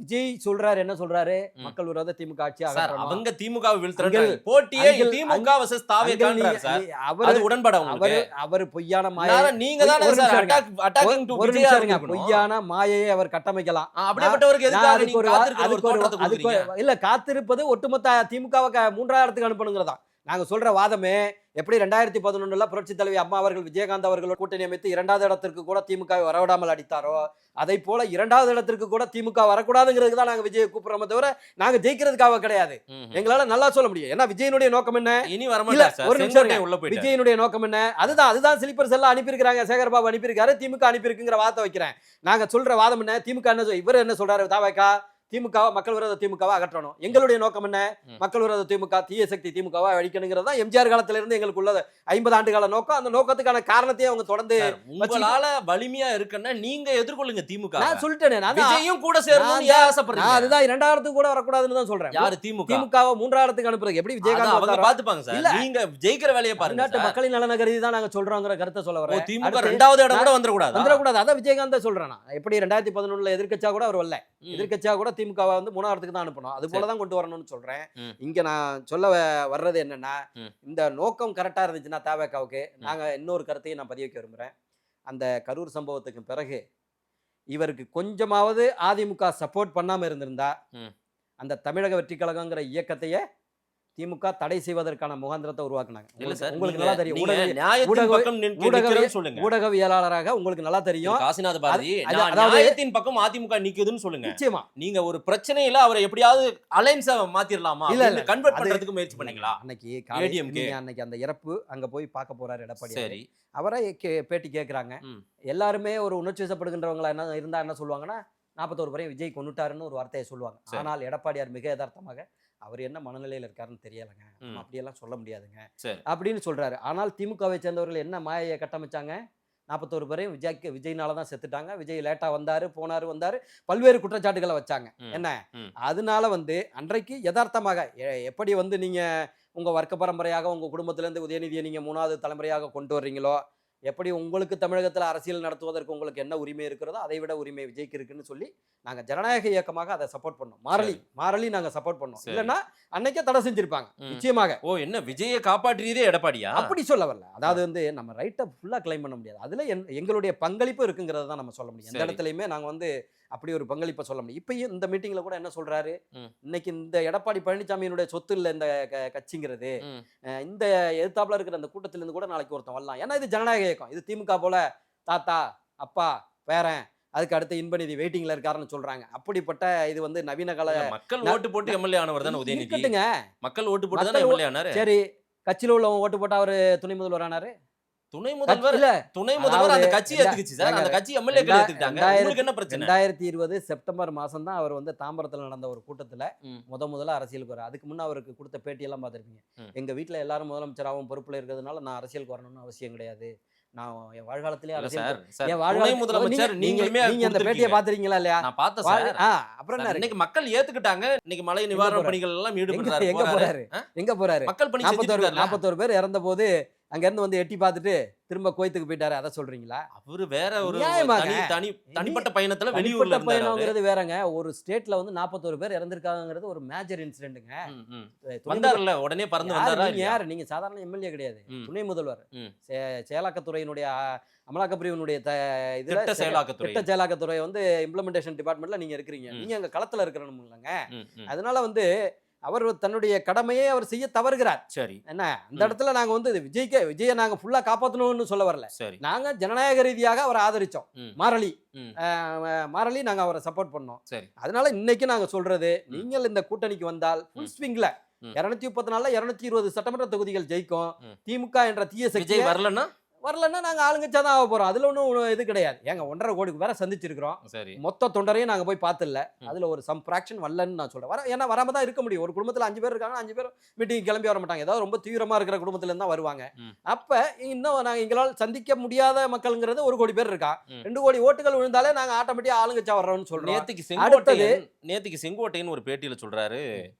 விஜய் சொல்றாரு, என்ன சொல்றாரு, மக்கள் விரோத திமுக ஆட்சி சார். அவங்க திமுகவை வீழ்த்துறாங்க. போட்டியே திமுக vs தாவேகான்றார் சார். அது உடன்பட உங்களுக்கு? அவர் பொய்யான மாயை, நீங்க தானே சார் அட்டாக்கிங் டு விஜய் இருங்க. பொய்யான மாயையை அவர் கட்டமைக்கலாம். அப்படிப்பட்டவருக்கு எதுக்காக நீங்க காத்திருக்கிற ஒரு தோற்றத்தை கொடுக்குறீங்க? இல்ல காத்திருப்பது ஒட்டுமொத்த திமுகவை மூன்றாவது இடத்துக்கு அனுப்பணுங்கிறதா நாங்க சொல்ற வாதமே. எப்படி 2011 புரட்சி தலைவி அம்மா அவர்கள் விஜயகாந்த் அவர்கள் கூட்டணி அமைத்து 2வது இடத்திற்கு கூட திமுக வரவிடாமல் அடித்தாரோ, அதை போல 2வது இடத்திற்கு கூட திமுக வரக்கூடாதுங்கிறதுக்கு தான் நாங்க விஜயை கூப்பிடுறோமே தவிர நாங்க ஜெயிக்கிறதுக்காக கிடையாது. எங்களால நல்லா சொல்ல முடியும். ஏன்னா விஜயனுடைய நோக்கம் என்ன? இனி வரமாட்டார் சார். ஒரு நிமிஷம், விஜயனுடைய நோக்கம் என்ன? அதுதான் ஸ்லீப்பர்ஸ் எல்லாம் அனுப்பியிருக்காங்க, சேகர்பாபு அனுப்பியிருக்காரு, திமுக அனுப்பியிருக்குங்கிற வாதத்தை வைக்கிறேன். நாங்க சொல்ற வாதம் என்ன? திமுக என்ன இவர் என்ன சொல்றாரு? தாவேகா திமுக மக்கள் விரோத திமுகவை அகற்றணும். எங்களுடைய நோக்கம் என்ன? மக்கள் விரோத திமுக, தீய சக்தி திமுகவை அழிக்கணுங்கிறது தான் எம்ஜிஆர் காலத்துல இருந்து எங்களுக்கு உள்ள 50 ஆண்டு கால நோக்கம். அந்த நோக்கத்துக்கான காரணத்தையும் அவங்க தொடர்ந்து உங்களால வலிமையா இருக்குன்னா நீங்க எதிர்கொள்ளுங்க திமுக. நான் சொல்லிட்டேனே, விஜயும் கூட சேரணும்னு ஆசைப்படுறீங்க. அதுதான் 2வது கூட வரக்கூடாதுன்னு தான் சொல்றேன். யாரு? திமுகவை 3வது அனுப்புறது எப்படி? விஜயகாந்த் அவங்க பாத்துப்பாங்க சார். நீங்க ஜெயிக்கிற வேலையை பாருங்க. நாட்டு மக்களின் நலன கருதி தான் நாங்க சொல்றோங்கிற கருத்தை சொல்ல வரேன். திமுக 2வது இடம் கூட வந்துடக்கூடாது. அதான் விஜயகாந்த் சொல்றேன். எப்படி 2011 எதிர்க்கட்சியா கூட அவர் வரல, எதிர்க்கட்சியா கூட திமுகவை வந்து 3வது தான் அனுப்பணும். அது போலதான் கொண்டு வரணும்னு சொல்றேன். இங்க நான் சொல்ல வர்றது என்னன்னா, இந்த நோக்கம் கரெக்டா இருந்துச்சுன்னா தாவேகாவுக்கு நாங்க இன்னொரு கருத்தையும் நான் பதிய வைக்க விரும்புறேன். அந்த கரூர் சம்பவத்துக்கு பிறகு இவருக்கு கொஞ்சமாவது அதிமுக சப்போர்ட் பண்ணாம இருந்திருந்தா அந்த தமிழக வெற்றி கழகங்கிற இயக்கத்தையே திமுக தடை செய்வதற்கான முகாந்திரத்தை உருவாக்குனாங்க. உங்களுக்கு நல்லா தெரியும். ஊடகவியலாளராக உங்களுக்கு நல்லா தெரியும். காசிநாத பாரதி நியாயத்தின் பக்கம் அதிமுக நிக்குதுன்னு சொல்லுங்க. நிச்சயமா நீங்க ஒரு பிரச்சனையில அவரை எப்படியாவது அலைன்ஸா மாத்திரலாமா, இல்ல கன்வெர்ட் பண்றதுக்கு முயற்சி பண்ணீங்களா? அன்னைக்கு அந்த இறப்பு அங்க போய் பார்க்க போறாரு எடப்பாடி. சரி, அவரை பேட்டி கேட்கறாங்க. எல்லாருமே ஒரு உணர்ச்சி வசப்படுகின்றவங்களா என்ன இருந்தா என்ன சொல்லுவாங்கன்னா, 41 பேரையும் விஜய் கொண்டுட்டாருன்னு ஒரு வார்த்தையை சொல்லுவாங்க. ஆனால் எடப்பாடியார் மிக யதார்த்தமாக அவர் என்ன மனநிலையில் இருக்காருன்னு தெரியலைங்க, அப்படியெல்லாம் சொல்ல முடியாதுங்க அப்படின்னு சொல்றாரு. ஆனால் திமுகவை சேர்ந்தவர்கள் என்ன மாயையை கட்டமைச்சாங்க? 41 பேரையும் விஜய்னால தான் செத்துட்டாங்க, விஜய் லேட்டா வந்தாரு வந்தாரு, பல்வேறு குற்றச்சாட்டுகளை வச்சாங்க. என்ன அதனால வந்து அன்றைக்கு யதார்த்தமாக எப்படி வந்து நீங்க உங்க வர்க்க பரம்பரையாக உங்க குடும்பத்துல இருந்து உதயநிதியை நீங்க 3வது தலைமுறையாக கொண்டு வர்றீங்களோ, எப்படி உங்களுக்கு தமிழகத்தில் அரசியல் நடத்துவதற்கு உங்களுக்கு என்ன உரிமை இருக்கிறதோ அதை விட உரிமை விஜய்க்கு இருக்குன்னு சொல்லி நாங்க ஜனநாயக இயக்கமாக அதை சப்போர்ட் பண்ணோம். மாரலி நாங்க சப்போர்ட் பண்ணோம். இல்லைன்னா அன்னைக்கே தடை செஞ்சிருப்பாங்க நிச்சயமாக. என்ன விஜயை காப்பாற்றியதே எடப்பாடியா? அப்படி சொல்ல வரல. அதாவது வந்து நம்ம ரைட்டை ஃபுல்லா கிளைம் பண்ண முடியாது. அதுல எங்களுடைய பங்களிப்பு இருக்குங்கிறத தான் நம்ம சொல்ல முடியும். எந்த இடத்துலையுமே நாங்க வந்து அப்படி ஒரு பங்களிப்பை சொல்ல முடியும். இப்பயும் இந்த மீட்டிங்ல கூட என்ன சொல்றாரு, இன்னைக்கு இந்த எடப்பாடி பழனிசாமியினுடைய சொத்து இல்ல இந்த கட்சிங்கிறது, இந்த எதிர்த்தாப்புல இருக்கிற அந்த கூட்டத்தில இருந்து கூட நாளைக்கு ஒருத்தன் வரலாம். ஏன்னா இது ஜனநாயக இயக்கம். இது திமுக போல தாத்தா அப்பா பேரன் அதுக்கு அடுத்து இன்பநிதி வெயிட்டிங்ல இருக்காருன்னு சொல்றாங்க. அப்படிப்பட்ட இது வந்து நவீன கால மக்கள் ஓட்டு போட்டு எம்எல்ஏ ஆனவர் தானே உதயநிதி. மக்கள் ஓட்டு போட்டு தானே எம்எல்ஏ ஆனாரு. சரி, கட்சியில உள்ளவங்க ஓட்டு போட்டா அவரு துணை முதல்வர் ஆனாரு. துணை முதல்வர் அந்த கட்சி ஏத்துக்குச்சு சார். அந்த கட்சி எம்எல்ஏக்கள் ஏத்துக்கிட்டாங்க. உங்களுக்கு என்ன பிரச்சனை? 2020 செப்டம்பர் மாசம் தான் அவர் வந்து தாம்பரத்துல நடந்த ஒரு கூட்டத்துல முதல்ல அரசியலுக்கு வர. அதுக்கு முன்ன அவருக்கு கொடுத்த பேட்டி எல்லாம் பார்த்திருப்பீங்க. எங்க வீட்டுல எல்லாரும் முதலமைச்சராகவும் பொறுப்புல இருக்கிறதுனால நான் அரசியலுக்கு வரணும்னு அவசியம் கிடையாது, நான் என் வாழ்காலத்திலே அந்த பேட்டியை பாத்துறீங்களா இல்லையா? நான் பார்த்தேன் சார். அப்புறம் இன்னைக்கு மக்கள் ஏத்துக்கிட்டாங்க. இன்னைக்கு மழை நிவாரண பணிகள் எல்லாம் ஈடுபடுறாரு. எங்க போறாரு? மக்கள் பணி 41 பேர் இறந்த போது அங்க இருந்து வந்து எட்டி பார்த்துட்டு திரும்ப கோயத்துக்கு போயிட்டாரு. அதை சொல்றீங்களா? அவரு வேற ஒரு தனிப்பட்ட பயணத்துல வெளியூர்ல பயணம்ங்கிறது வேறங்க. ஒரு ஸ்டேட்ல வந்து 41 பேர் இறந்திருக்காங்கிறது ஒரு மேஜர் இன்சிடென்ட்ங்க. வந்தாருல உடனே பறந்து வந்தாரா? யாரு? நீங்க சாதாரண எம்எல்ஏ கிடையாது, துணை முதல்வர். செயலாக்கத்துறையினுடைய அமலாக்க பிரிவினுடைய திட்ட செயலாக்கத்துறை வந்து இம்ப்ளிமெண்டேஷன் டிபார்ட்மெண்ட்ல நீங்க இருக்கிறீங்க. நீங்க அங்க களத்துல இருக்கிறணும் இல்லைங்க. அதனால வந்து அவர் தன்னுடைய கடமையை அவர் செய்ய தவறுகிறார். சரி, என்ன அந்த இடத்துல நாங்க வந்து விஜயை நாங்க ஃபுல்லா காப்பாற்றணும்னு சொல்ல வரல. நாங்க ஜனநாயக ரீதியாக அவரை ஆதரிச்சோம். மாரலி நாங்க அவரை சப்போர்ட் பண்ணோம். அதனால இன்னைக்கு நாங்க சொல்றது, நீங்கள் இந்த கூட்டணிக்கு வந்தால் ஃபுல் ஸ்விங்ல 234 220 சட்டமன்ற தொகுதிகள் ஜெயிக்கும். திமுக என்ற தீய சக்தி வரலன்னா நாங்க ஆளுங்கட்சியா தான் ஆக போறோம். அதுல ஒன்றும் இது கிடையாது. ஏங்க 1.5 கோடிக்கு வேற சந்திச்சிருக்கிறோம். சரி. மொத்த தொண்டரையும் நாங்க போய் பார்த்தல. அதுல ஒரு சம் ஃபிராக்ஷன் வரலன்னு நான் சொல்றேன். ஏன்னா வராம தான் இருக்க முடியும். ஒரு குடும்பத்துல 5 பேர் இருக்காங்க, 5 பேர் மீட்டிங் கிளம்பி வர மாட்டாங்க. ஏதாவது ரொம்ப தீவிரமா இருக்கிற குடும்பத்துல இருந்து தான் வருவாங்க. அப்ப இன்னும் நாங்க எங்களால் சந்திக்க முடியாத மக்கள்ங்கிறது 1 கோடி பேர் இருக்கா. 2 கோடி ஓட்டுகள் விழுந்தாலே நாங்க ஆட்டோமேட்டிக்கா ஆளுங்கட்சியா வர்றோம்னு சொல்றோம். நேத்துக்கு செங்கோட்டையன் ஒரு பேட்டியில சொல்றாரு,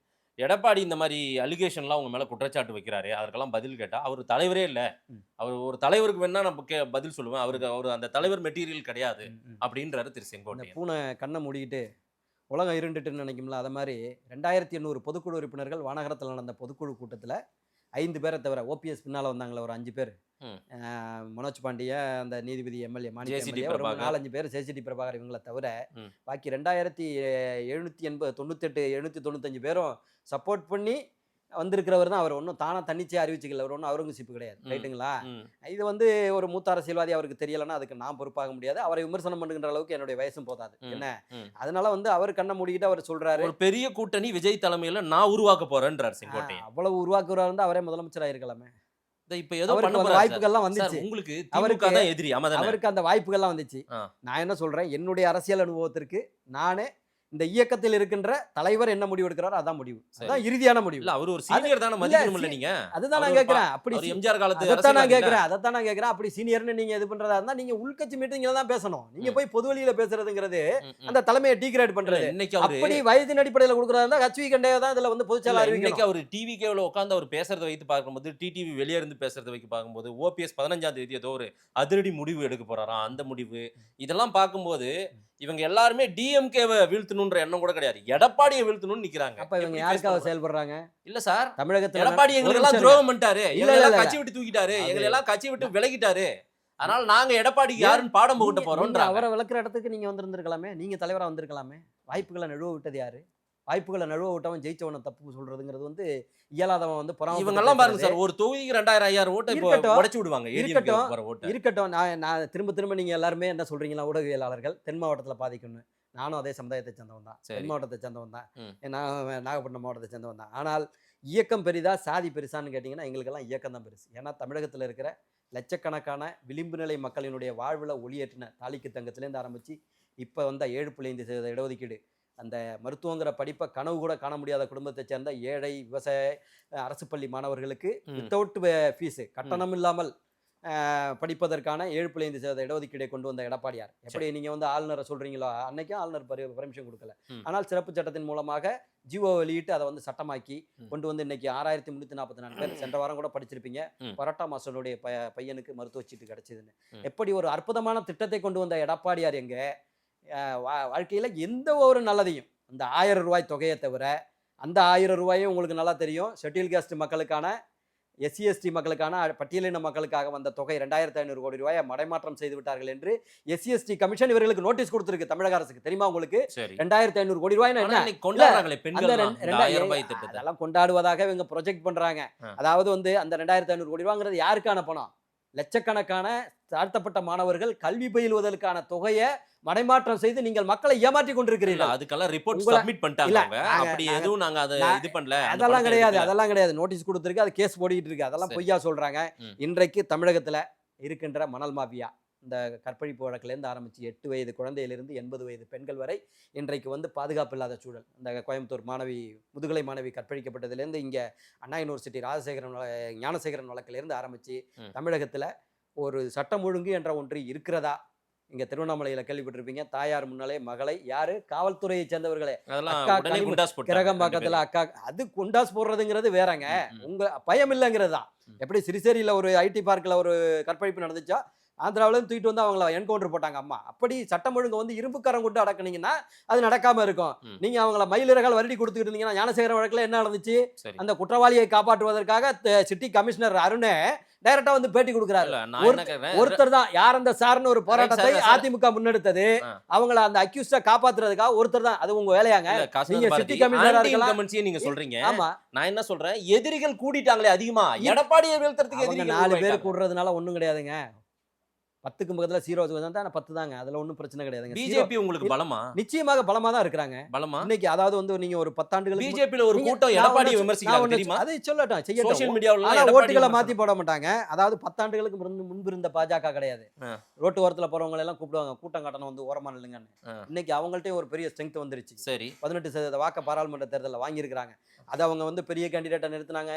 எடப்பாடி இந்த மாதிரி அலிகேஷன்லாம் உங்க மேல குற்றச்சாட்டு வைக்கிறாரு, அதற்கெல்லாம் பதில் கேட்டா அவர் தலைவரே இல்ல, அவர் ஒரு தலைவருக்கு வேணா நம்ம பதில் சொல்லுவேன், அவர் அந்த தலைவர் மெட்டீரியல் கிடையாது அப்படின்றாரு திரு செங்கோட்டையன். பூனை கண்ணை மூடிக்கிட்டு உலகம் இருண்டுட்டுன்னு நினைக்கும்ல, அதை மாதிரி 2800 பொதுக்குழு உறுப்பினர்கள் வானகரத்தில் நடந்த பொதுக்குழு கூட்டத்தில் 5 பேரை தவிர ஓபிஎஸ் பின்னால வந்தாங்களே ஒரு 5 பேர், மனோஜ் பாண்டிய, அந்த நீதிபதி எம்எல்ஏ மாணிக்க, ஒரு 4-5 பேர், சேசிடி பிரபாகர், இவங்களை தவிர பாக்கி 2798 பேரும் சப்போர்ட் பண்ணி வந்திருக்கிறவர் தான். அவர் ஒன்றும் தானா தன்னிச்சையாக அறிவிச்சுக்கல, அவர் ஒன்றும் அவுரங்கசீப்பு கிடையாது. ரைட்டுங்களா? இது வந்து ஒரு மூத்த அரசியல்வாதி அவருக்கு தெரியலைன்னா அதுக்கு நான் பொறுப்பாக முடியாது. அவரை விமர்சனம் பண்ணுகின்ற அளவுக்கு என்னுடைய வயசும் போதாது என்ன. அதனால வந்து அவர் கண்ணை மூடிக்கிட்டு அவர் சொல்றாரு, ஒரு பெரிய கூட்டணி விஜய் தலைமையில நான் உருவாக்க போறேன்றார் செங்கோட்டையன். அவ்வளவு உருவாக்குறா இருந்தா அவரே முதலமைச்சர் ஆயிருக்கலாமே. இப்ப ஏதோ வாய்ப்புகள்லாம் வந்துச்சு. உங்களுக்கு அவருக்கு அந்த வாய்ப்புகள்லாம் வந்துச்சு. நான் என்ன சொல்றேன், என்னுடைய அரசியல் அனுபவத்திற்கு நானே இந்த இயக்கத்தில் இருக்கின்ற தலைவர் என்ன முடிவு எடுக்கிறாரோ அதான் முடிவு, அதான் இறுதியான முடிவு. இல்ல அவர் ஒரு சீனியர் தான, மதிக்கணும்ல நீங்க. அதுதான் நான் கேக்குறேன். அப்படி எம்ஜிஆர் காலத்து அதான் நான் கேக்குறேன். அப்படி சீனியர்னு நீங்க இது பண்றதா இருந்தா நீங்க உள்கட்சி மீட்டிங்ல தான் பேசணும். நீங்க போய் பொது வெளியில பேசுறதுங்கிறது அந்த தலைமையை டீக்ரேட் பண்றது. அப்படி வயதின் அடிப்படையில் கொடுக்கறதா இருந்தா ஹச்வி கண்டே தான் இதுல வந்து பொதுச்செயலாளர். இன்னைக்கு அவர் டிவி கேவல உட்கார்ந்து அவர் பேசுறத வைத்து பார்க்கும்போது, டிடிவி வெளியே இருந்து பேசுறத வைத்து பார்க்கும்போது, ஓபிஎஸ் 15ஆம் தேதி ஏதோ ஒரு அதிரடி முடிவு எடுக்க போறாராம். அந்த முடிவு இதெல்லாம் பார்க்கும்போது இவங்க எல்லாருமே டிஎம்கேவை வீழ்த்தணும்ன்ற எண்ணம் கூட கிடையாது, எடப்பாடியை வீழ்த்தணும்னு நிக்கிறாங்க. அப்ப இவங்க யாருக்காக செயல்படுறாங்க? இல்ல சார், தமிழகத்துல எடப்பாடி எங்களுக்கு எல்லாம் துரோகம் பண்ணிட்டாரு, எங்களை எல்லாம் கட்சி விட்டு தூக்கிட்டாரு, எங்களை எல்லாம் கட்சி விட்டு விலகிட்டாரு, அதனால நாங்க எடப்பாடிக்கு யாருன்னு பாடம் புகட்ட போறோம். அவரை விளக்குற இடத்துக்கு நீங்க வந்திருந்திருக்கலாமே, நீங்க தலைவரா வந்திருக்கலாமே. வாய்ப்புகளை நழுவ விட்டது யாரு? வாய்ப்புகளை நழுவ விட்டவன் ஜெயிச்சவனை தப்பு சொல்றதுங்கிறது வந்து இயலாதவன் வந்து இவங்க எல்லாம் பாருங்க சார், ஒரு தொகுதிக்கு 2000-5000 ஓட்டை உடைச்சு விடுவாங்க. இருக்கட்டும். நான் திரும்ப நீங்க எல்லாருமே என்ன சொல்றீங்களா, ஊடகவியலாளர்கள் தென் மாவட்டத்துல பாதிக்கணும். நானும் அதே சமுதாயத்தை சேர்ந்தவன் தான், தென் மாவட்டத்தை சேர்ந்தவன் தான், நான் நாகப்பட்டினம் மாவட்டத்தை சேர்ந்தவன் தான். ஆனால் இயக்கம் பெரிதா சாதி பெருசான்னு கேட்டிங்கன்னா எங்களுக்கெல்லாம் இயக்கம் தான் பெருசு. ஏன்னா தமிழகத்தில் இருக்கிற லட்சக்கணக்கான விளிம்பு நிலை மக்களினுடைய வாழ்வில் ஒளியேற்றின தாலிக்கு தங்கத்திலேருந்து ஆரம்பித்து இப்போ வந்த 7.5% இடஒதுக்கீடு, அந்த மருத்துவங்கிற படிப்பை கனவு கூட காண முடியாத குடும்பத்தை சேர்ந்த ஏழை விவசாய அரசு பள்ளி மாணவர்களுக்கு வித்தவுட் ஃபீஸு, கட்டணம் இல்லாமல் படிப்பதற்கான 7.5% இடஒதுக்கீடை கொண்டு வந்த எடப்பாடியார். எப்படி நீங்க வந்து ஆளுநரை சொல்றீங்களோ, அன்னைக்கும் ஆளுநர் பர்மிஷன் கொடுக்கல. ஆனால் சிறப்பு சட்டத்தின் மூலமாக ஜிஓ வெளியிட்டு அதை வந்து சட்டமாக்கி கொண்டு வந்து இன்னைக்கு 6344 பேர், சென்ற வாரம் கூட படிச்சிருப்பீங்க, பரோட்டா மாஸ்டருடைய பையனுக்கு மருத்துவ சீட்டு கிடைச்சதுன்னு. எப்படி ஒரு அற்புதமான திட்டத்தை கொண்டு வந்த எடப்பாடியார் எங்க வாழ்க்கையில எந்த ஒரு நல்லதையும், அந்த 1000 ரூபாய் தொகையை தவிர, அந்த 1000 ரூபாயும் உங்களுக்கு நல்லா தெரியும், ஷெட்யூல் காஸ்ட் மக்களுக்கான, எஸ்சி எஸ்டி மக்களுக்கான, பட்டியலின மக்களுக்காக வந்த தொகை 2500 கோடி ரூபாயை மடைமாற்றம் செய்து விட்டார்கள் என்று எஸ்சி எஸ்டி கமிஷன் இவர்களுக்கு நோட்டீஸ் கொடுத்திருக்கு தமிழக அரசுக்கு. தெரியுமா உங்களுக்கு? 2500 கோடி ரூபாய் அதெல்லாம் கொண்டாடுவதாக இவங்க ப்ரொஜெக்ட் பண்றாங்க. அதாவது வந்து அந்த 2500 கோடி ரூபாங்கிறது யாருக்கான பணம்? லட்சக்கணக்கான தாழ்த்தப்பட்ட மாணவர்கள் கல்வி பயிலுவதற்கான தொகையை மடைமாற்றம் செய்து நீங்கள் மக்களை ஏமாற்றி கொண்டிருக்கிறீர்கள். அதுக்கெல்லாம் ரிப்போர்ட் சப்மிட் பண்ணிட்டாங்க. அப்படி எதுவும் நாங்க அதை இது பண்ணல. அதெல்லாம் கிடையாது. நோட்டீஸ் கொடுத்திருக்கு, அது கேஸ் போடிட்டு இருக்கு. அதெல்லாம் பொய்யா சொல்றாங்க. இன்றைக்கு தமிழகத்துல இருக்கின்ற மணல் மாஃபியா, இந்த கற்பழிப்பு வழக்கிலேருந்து ஆரம்பிச்சு 8 வயது குழந்தையிலிருந்து 80 வயது பெண்கள் வரை இன்றைக்கு வந்து பாதுகாப்பு இல்லாத சூழல். இந்த கோயம்புத்தூர் மாணவி, முதுகலை மாணவி கற்பழிக்கப்பட்டதுலேருந்து இங்கே அண்ணா யூனிவர்சிட்டி ஞானசேகரன் வழக்கிலேருந்து ஆரம்பிச்சு தமிழகத்தில் ஒரு சட்டம் ஒழுங்கு என்ற ஒன்று இருக்கிறதா? இங்க திருவண்ணாமலையில கேள்விப்பட்டிருப்பீங்க, தாயார் முன்னாலே மகளை யாரு, காவல்துறையை சேர்ந்தவர்களே, கிரகம்பாக்கத்துல அக்கா, அது குண்டாஸ் போடுறதுங்கிறது வேறங்க. உங்க பயம் இல்லைங்கிறது தான். எப்படி சிறுசேரியில ஒரு ஐடி பார்க்ல ஒரு கற்பழிப்பு நடந்துச்சா, ஆந்திராவில தூக்கிட்டு வந்து அவங்கள என்கவுண்டர் போட்டாங்க அம்மா. அப்படி சட்டம் ஒழுங்கு வந்து இரும்புக்காரம் கொண்டு அடக்குனீங்கன்னா அது நடக்காம இருக்கும். நீங்க அவங்கள மயிலிறகால் வருடி கொடுத்துட்டு இருந்தீங்கன்னா, ஞானசேகரன் வழக்குல என்ன நடந்துச்சு? அந்த குற்றவாளியை காப்பாற்றுவதற்காக சிட்டி கமிஷனர் அருணே டைரக்டா வந்து பேட்டி கொடுக்குறாரு. ஒருத்தர் தான், யார் அந்த சார்னு ஒரு போராட்டத்தை அதிமுக முன்னெடுத்தது, அவங்கள அந்த அக்யூஸ்டா காப்பாத்துறதுக்காக ஒருத்தர் தான். அது உங்க வேலையாங்க? நீங்க சிட்டி கமிஷனரா இருக்கலாம் நீங்க சொல்றீங்க. ஆமா, நான் என்ன சொல்றேன், எதிரிகள் கூடிட்டாங்களே அதிகமா, எடப்பாடியை வீழ்த்துறதுக்கு எதிரிகள் 4 பேர் கூடுறதுனால ஒண்ணும் கிடையாதுங்க. 10க்கு பக்கத்துல 0 தான் 10 தாங்க. அதுல ஒண்ணும் பிரச்சனை கிடையாதுங்க. பிஜேபி உங்களுக்கு பலமா? நிச்சயமாக பலமா தான் இருக்கிறாங்க. பலமா? இன்னைக்கு அதாவது வந்து நீங்க ஒரு 10 ஆண்டுகளுக்கு பிஜேபில ஒரு கூட்டம் எடப்பாடியை விமர்சிக்கிறாங்க தெரியுமா? அதை சொல்லட்டும், சோஷியல் செய்யட்டும். மீடியாவுல ஆனா ஓட்டுகளை மாத்தி போட மாட்டாங்க. அதாவது 10 ஆண்டுகளுக்கு முன்பு இருந்த பாஜக கிடையாது. ரோட்டு ஓரத்துல போறவங்க எல்லாம் கூப்பிடுவாங்க, கூட்டம் காட்டணும் வந்து ஓரமா நில்லுங்கன்னு. இன்னைக்கு அவங்கள்ட்ட ஒரு பெரிய ஸ்ட்ரெங்த் வந்துருச்சு. சரி. 18% வாக்க பாராளுமன்ற தேர்தலில் வாங்கியிருக்கிறாங்க. அதை அவங்க வந்து பெரிய கேண்டிடேட்டை நிறுத்தினாங்க,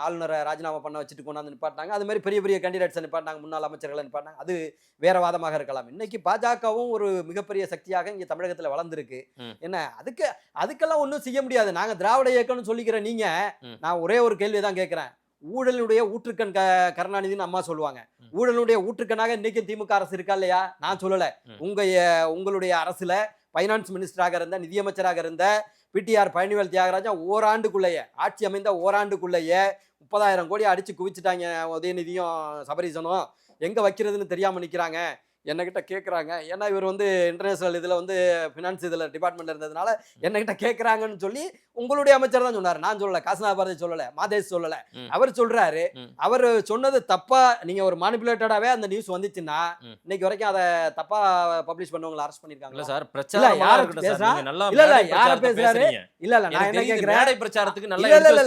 ஆளுநரை ராஜினாமா பண்ண வச்சுட்டு கொண்டாந்து நிப்பாட்டினாங்க. அது மாதிரி பெரிய பெரிய கேண்டிடேட்ஸை நிப்பாட்டினாங்க, முன்னாள் அமைச்சர்களை நிப்பாட்டினாங்க. அது வேற வாதமாக இருக்கலாம். இன்னைக்கு பாஜகவும் ஒரு மிகப்பெரிய சக்தியாக இங்க தமிழகத்துல வளர்ந்துருக்கு. என்ன அதுக்கெல்லாம் ஒன்றும் செய்ய முடியாது. நாங்க திராவிட இயக்கம்னு சொல்லிக்கிற நீங்க, நான் ஒரே ஒரு கேள்வி தான் கேட்கிறேன். ஊழலுடைய ஊற்றுக்கண் கருணாநிதினு அம்மா சொல்லுவாங்க. ஊழலுடைய ஊற்றுக்கண்ணாக இன்னைக்கு திமுக அரசு இருக்கா இல்லையா? நான் சொல்லல. உங்களுடைய அரசுல பைனான்ஸ் மினிஸ்டராக இருந்த, நிதியமைச்சராக இருந்த பிடிஆர் பழனிவேல் தியாகராஜன் ஓராண்டுக்குள்ளேயே, ஆட்சி அமைந்த ஓராண்டுக்குள்ளேயே 30,000 கோடி அடிச்சு குவிச்சுட்டாங்க. உதயநிதியும் சபரீசனும் எங்க வைக்கிறதுன்னு தெரியாம நிக்கிறாங்க. என்கிட்ட கேட்குறாங்க. ஏன்னா இவர் வந்து இன்டர்நேஷனல் இதில் வந்து ஃபினான்ஸ் இதில் டிபார்ட்மெண்ட் இருந்ததுனால என்கிட்ட கேட்குறாங்கன்னு சொல்லி உங்களுடைய அமைச்சர் தான் சொன்னார். நான் சொல்லலை, காசிநாத பாரதி சொல்லலை, மாதேஷ் சொல்லலை. அவர் சொல்றாரு. அவர் சொன்னது தப்பா, நீங்க ஒரு மானிபுலேட்டடாவே அந்த நியூஸ் வந்துச்சுன்னா இன்னைக்கு வரைக்கும் அதை தப்பா பப்ளிஷ் பண்ணவங்களை அரெஸ்ட் பண்ணிருக்காங்க சார். பிரச்சாரம் யார பேசுறாரு? இல்ல நான் என்ன கேக்குறேன், பிரச்சாரத்துக்கு நல்ல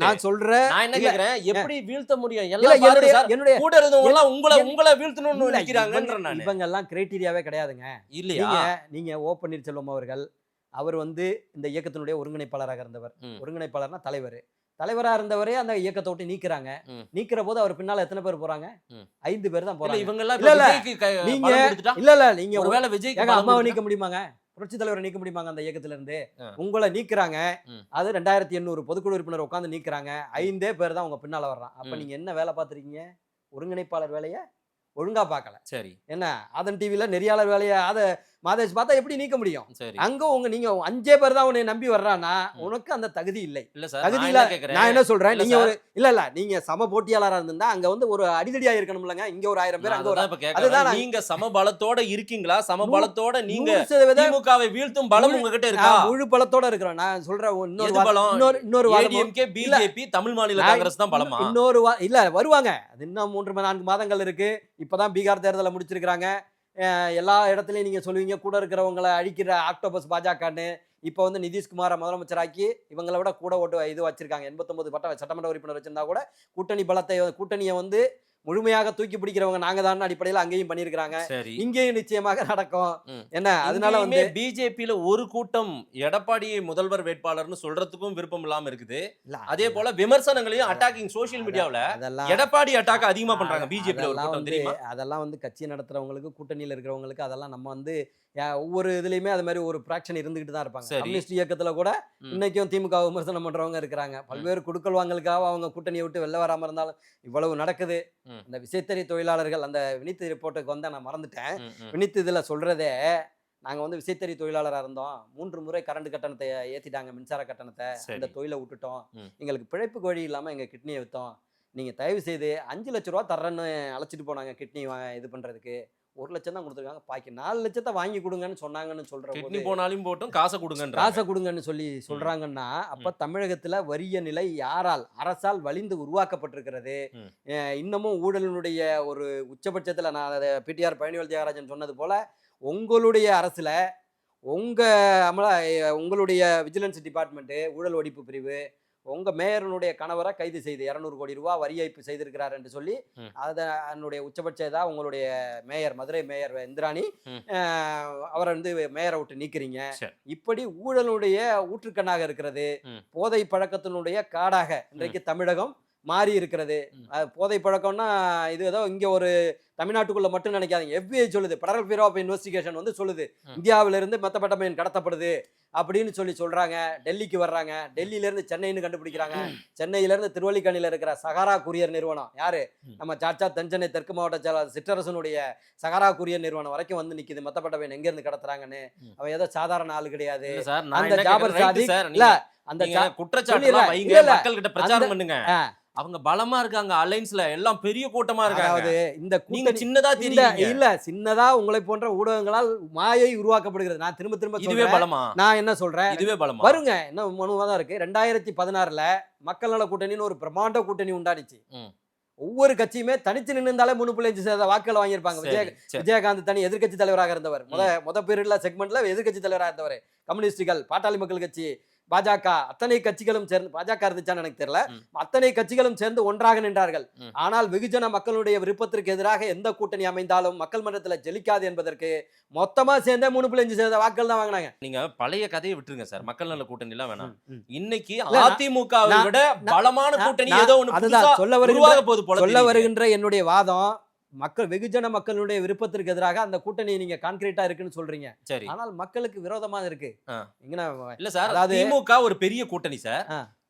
நான் சொல்றேன், நான் என்ன கேக்குறேன், எப்படி வீழ்த்த முடியும்? என்னுடைய கூட இருந்தவங்க எல்லாம் உங்களை வீழ்த்தணும்னு நினைக்கிறாங்கன்ற இவங்க எல்லாம் கிரைட்டீரியாவே கிடையாதுங்க. இல்லையா? நீங்க ஓ பன்னீர்செல்வம் அவர்கள், அவர் வந்து இந்த இயக்கத்தினுடைய ஒருங்கிணைப்பாளராக இருந்தவர். ஒருங்கிணைப்பாளர்னா தலைவரா இருந்தவரே அந்த இயக்கத்தை விட்டு நீக்கிறாங்க. நீக்கிற போது அவர் பின்னால எத்தனை பேர் போறாங்க? 5 பேர் தான் போறாங்க. இவங்க எல்லாம் நீங்க இல்ல நீங்க ஒருவேளை விஜய் அம்மாவை நீக்க முடியுமாங்க? புரட்சி தலைவரை நீக்க முடியுமாங்க அந்த இயக்கத்துல இருந்து? உங்களை நீக்கிறாங்க. அது 2800 பொதுக்குழு உறுப்பினர் உட்கார்ந்து நீக்கிறாங்க. 5 பேர் தான் உங்க பின்னால வர்றான். அப்ப நீங்க என்ன வேலை பார்த்துருக்கீங்க? ஒருங்கிணைப்பாளர் வேலையை ஒழுங்கா பார்க்கல. சரி, என்ன அதன் டிவில நெறியாளர் வேலையை அதை மாதேஷ் பார்த்தா எப்படி நீக்க முடியும்? அங்க நீங்க 5 பேர் தான் உன்னை நம்பி வர்றானா, உனக்கு அந்த தகுதி இல்லை. தகுதி இல்ல. நான் என்ன சொல்றேன், நீங்க ஒரு இல்ல நீங்க சம போட்டியாளரா இருந்தா அங்க வந்து ஒரு அடிதடியா இருக்கணும்லங்க. இங்க ஒரு 1000 பேர், அங்க ஒரு அதுதான். நீங்க சமபலத்தோட இருக்கீங்களா? சமபலத்தோட நீங்க திமுகவை வீழ்த்தும் பலம் உங்ககிட்ட இருக்கா? முழு பலத்தோட இருக்கிறோம். நான் சொல்றேன் இன்னொரு ஏடிஎம்கே பிஜேபி தமிழ் மாநில காங்கிரஸ் தான் பலமா? இன்னொரு இல்ல வருவாங்க. அது இன்னும் 3-4 மாதங்கள் இருக்கு. இப்பதான் பீகார் தேர்தலை முடிச்சிருக்காங்க. எல்லா இடத்துலையும் நீங்க சொல்லுவீங்க கூட இருக்கிறவங்களை அழிக்கிற ஆக்டோபஸ் பாஜகன்னு. இப்போ வந்து நிதிஷ்குமாரை முதலமைச்சராக்கி இவங்களை விட கூட ஓட்டு இது வச்சிருக்காங்க. 89 சட்டமன்ற உறுப்பினர் வச்சிருந்தா கூட கூட்டணியை வந்து முழுமையாக தூக்கி பிடிக்கிறவங்க நாங்க தான் அடிப்படையில் அங்கேயும் பண்ணிருக்காங்க. இங்கேயும் நிச்சயமாக நடக்கும். என்ன அதனால வந்து பிஜேபியில ஒரு கூட்டம் எடப்பாடியை முதல்வர் வேட்பாளர்னு சொல்றதுக்கும் விருப்பம் இல்லாம இருக்குது. அதே போல விமர்சனங்களையும் அட்டாக்கிங் சோசியல் மீடியாவுல எடப்பாடி அட்டாக் அதிகமா பண்றாங்க பிஜேபியில ஒரு கூட்டம் தெரியுமா? அதெல்லாம் வந்து கட்சி நடத்துறவங்களுக்கு, கூட்டணியில இருக்கிறவங்களுக்கு அதெல்லாம் நம்ம வந்து ஒவ்வொரு இதுலயுமே அது மாதிரி ஒரு பிராக்ஷன் இருந்துகிட்டு தான் இருப்பாங்க. கம்யூனிஸ்ட் இயக்கத்துல கூட இன்னைக்கும் திமுக விமர்சனம் பண்றவங்க இருக்கிறாங்க. பல்வேறு குடுக்கல் வாங்கலுக்காக அவங்க கூட்டணியை விட்டு வெளில வராம இருந்தாலும் இவ்வளவு நடக்குது. அந்த விசைத்தறி தொழிலாளர்கள், அந்த வினித் ரிப்போர்ட்டுக்கு வந்து நான் மறந்துட்டேன். வினித் இதுல சொல்றதே, நாங்க வந்து விசைத்தறி தொழிலாளராக இருந்தோம், 3 முறை கரண்ட் கட்டணத்தை ஏத்திட்டாங்க, மின்சார கட்டணத்தை. அந்த தொழிலை விட்டுட்டோம், எங்களுக்கு பிழைப்புக்கு வழி இல்லாம எங்க கிட்னியை வித்தோம். நீங்க தயவு செய்து 5 லட்ச ரூபா தர்றேன்னு அழைச்சிட்டு போனாங்க கிட்னி இது பண்றதுக்கு. 1 லட்சம் தான் கொடுத்துருக்காங்க, பாக்கி 4 லட்சத்தை வாங்கி கொடுங்கன்னு சொன்னாங்கன்னு சொல்றாங்க. போனாலும் போட்டும் காசை கொடுங்கன்னு சொல்லி சொல்றாங்கன்னா, அப்ப தமிழகத்துல வறிய நிலை யாரால், அரசால் வலிந்து உருவாக்கப்பட்டிருக்கிறது. இன்னமும் ஊழலினுடைய ஒரு உச்சபட்சத்துல, நான் பிடிஆர் பழனிவேல் தியாகராஜன் சொன்னது போல, உங்களுடைய அரசுல உங்களுடைய விஜிலன்ஸ் டிபார்ட்மெண்ட், ஊழல் ஒழிப்பு பிரிவு, உங்க மேயரனுடைய கணவரை கைது செய்து 200 கோடி ரூபாய் வரி ஏய்ப்பு செய்திருக்கிறார் என்று சொல்லி அதனுடைய உச்சபட்ச இதா உங்களுடைய மேயர், மதுரை மேயர் இந்திராணி, அவரை வந்து மேயரை விட்டு நீக்கிறீங்க. இப்படி ஊழலுடைய ஊற்றுக்கண்ணாக இருக்கிறது. போதை பழக்கத்தினுடைய காடாக இன்றைக்கு தமிழகம் மாறி இருக்கிறது. போதை பழக்கம்னா இது ஏதோ இங்க ஒரு தமிழ்நாட்டுக்குள்ள மட்டும் நினைக்காதீங்க. FBI சொல்லுது, பெடரல் பியூரோ ஆஃப் இன்வெஸ்டிகேஷன் வந்து சொல்லுது, இந்தியாவிலிருந்து மெத்தபெட்டமைன் கடத்தப்படுது அப்படின்னு சொல்றாங்க. டெல்லிக்கு வர்றாங்க, டெல்லியில இருந்து சென்னைன்னு கண்டுபிடிக்கிறாங்க. சென்னையில இருந்து திருவல்லிக்கணில இருக்கிற சகாரா கூரியர் நிறுவனம், யாரு, நம்ம சாச்சா தென்சென்னை தெற்கு மாவட்ட செயலாளர் சிற்றரசனுடைய சகாரா கூரியர் நிறுவனம் வரைக்கும் வந்து நிக்குது. மெத்தபெட்டமைன் எங்க இருந்து கடத்துறாங்கன்னு. அவன் ஏதோ சாதாரண ஆளு கிடையாது. அந்த ஜாபர் சாதிக் இல்ல, அந்த குற்றச்சாட்டு மக்கள் கிட்ட பிரச்சாரம் பண்ணுங்க. அவங்க பலமா இருக்காங்க, அலைன்ஸ்ல எல்லாம் பெரிய கூட்டமா இருக்காங்க. இந்த நீங்க சின்னதா தெரியுங்க. இல்ல, சின்னதா உங்களை போன்ற ஊடகங்களால் மாயை உருவாக்கப்படுகிறது. நான் திரும்ப இதுவே பலமா, நான் என்ன சொல்றேன், இதுவே பலமா வருங்க. என்ன மனுவா தான் இருக்கு. 2016ல மக்கள் நல கூட்டணின்னு ஒரு பிரம்மாண்ட கூட்டணி உண்டாடிச்சு. ஒவ்வொரு கட்சியுமே தனிச்சு நின்றுந்தாலே 3.5% வாக்குகள் வாங்கியிருப்பாங்க. விஜயகாந்த் தனி எதிர்க்கட்சி தலைவராக இருந்தவர், முத பீரியட்ல செக்மெண்ட்ல எதிர்க்கட்சி தலைவராக இருந்தவர். கம்யூனிஸ்டுகள், பாட்டாளி மக்கள் கட்சி, பாஜக அத்தனை கட்சிகளும் சேர்ந்து, பாஜக இருந்துச்சான்னு எனக்கு தெரியல, அத்தனை கட்சிகளும் சேர்ந்து ஒன்றாக நின்றார்கள். ஆனால் வெகுஜன மக்களுடைய விருப்பத்திற்கு எதிராக எந்த கூட்டணி அமைந்தாலும் மக்கள் மன்றத்தில் ஜெயிக்காது என்பதற்கு மொத்தமா சேர்ந்தே 3.5% வாக்குகள் தான் வாங்கினாங்க. நீங்க பழைய கதையை விட்டுருங்க சார், மக்கள் நல கூட்டணி எல்லாம் வேணாம். இன்னைக்கு அதிமுகவை விட பலமான கூட்டணி ஏதோ ஒன்று சொல்ல வருகின்ற என்னுடைய வாதம், மக்கள் வெகுஜன மக்களுடைய விருப்பத்திற்கு எதிராக அந்த கூட்டணி நீங்க கான்கிரீட்டா இருக்குன்னு சொல்றீங்க. சரி, ஆனால் மக்களுக்கு விரோதமா இருக்கு. இல்ல சார், திமுக ஒரு பெரிய கூட்டணி சார்.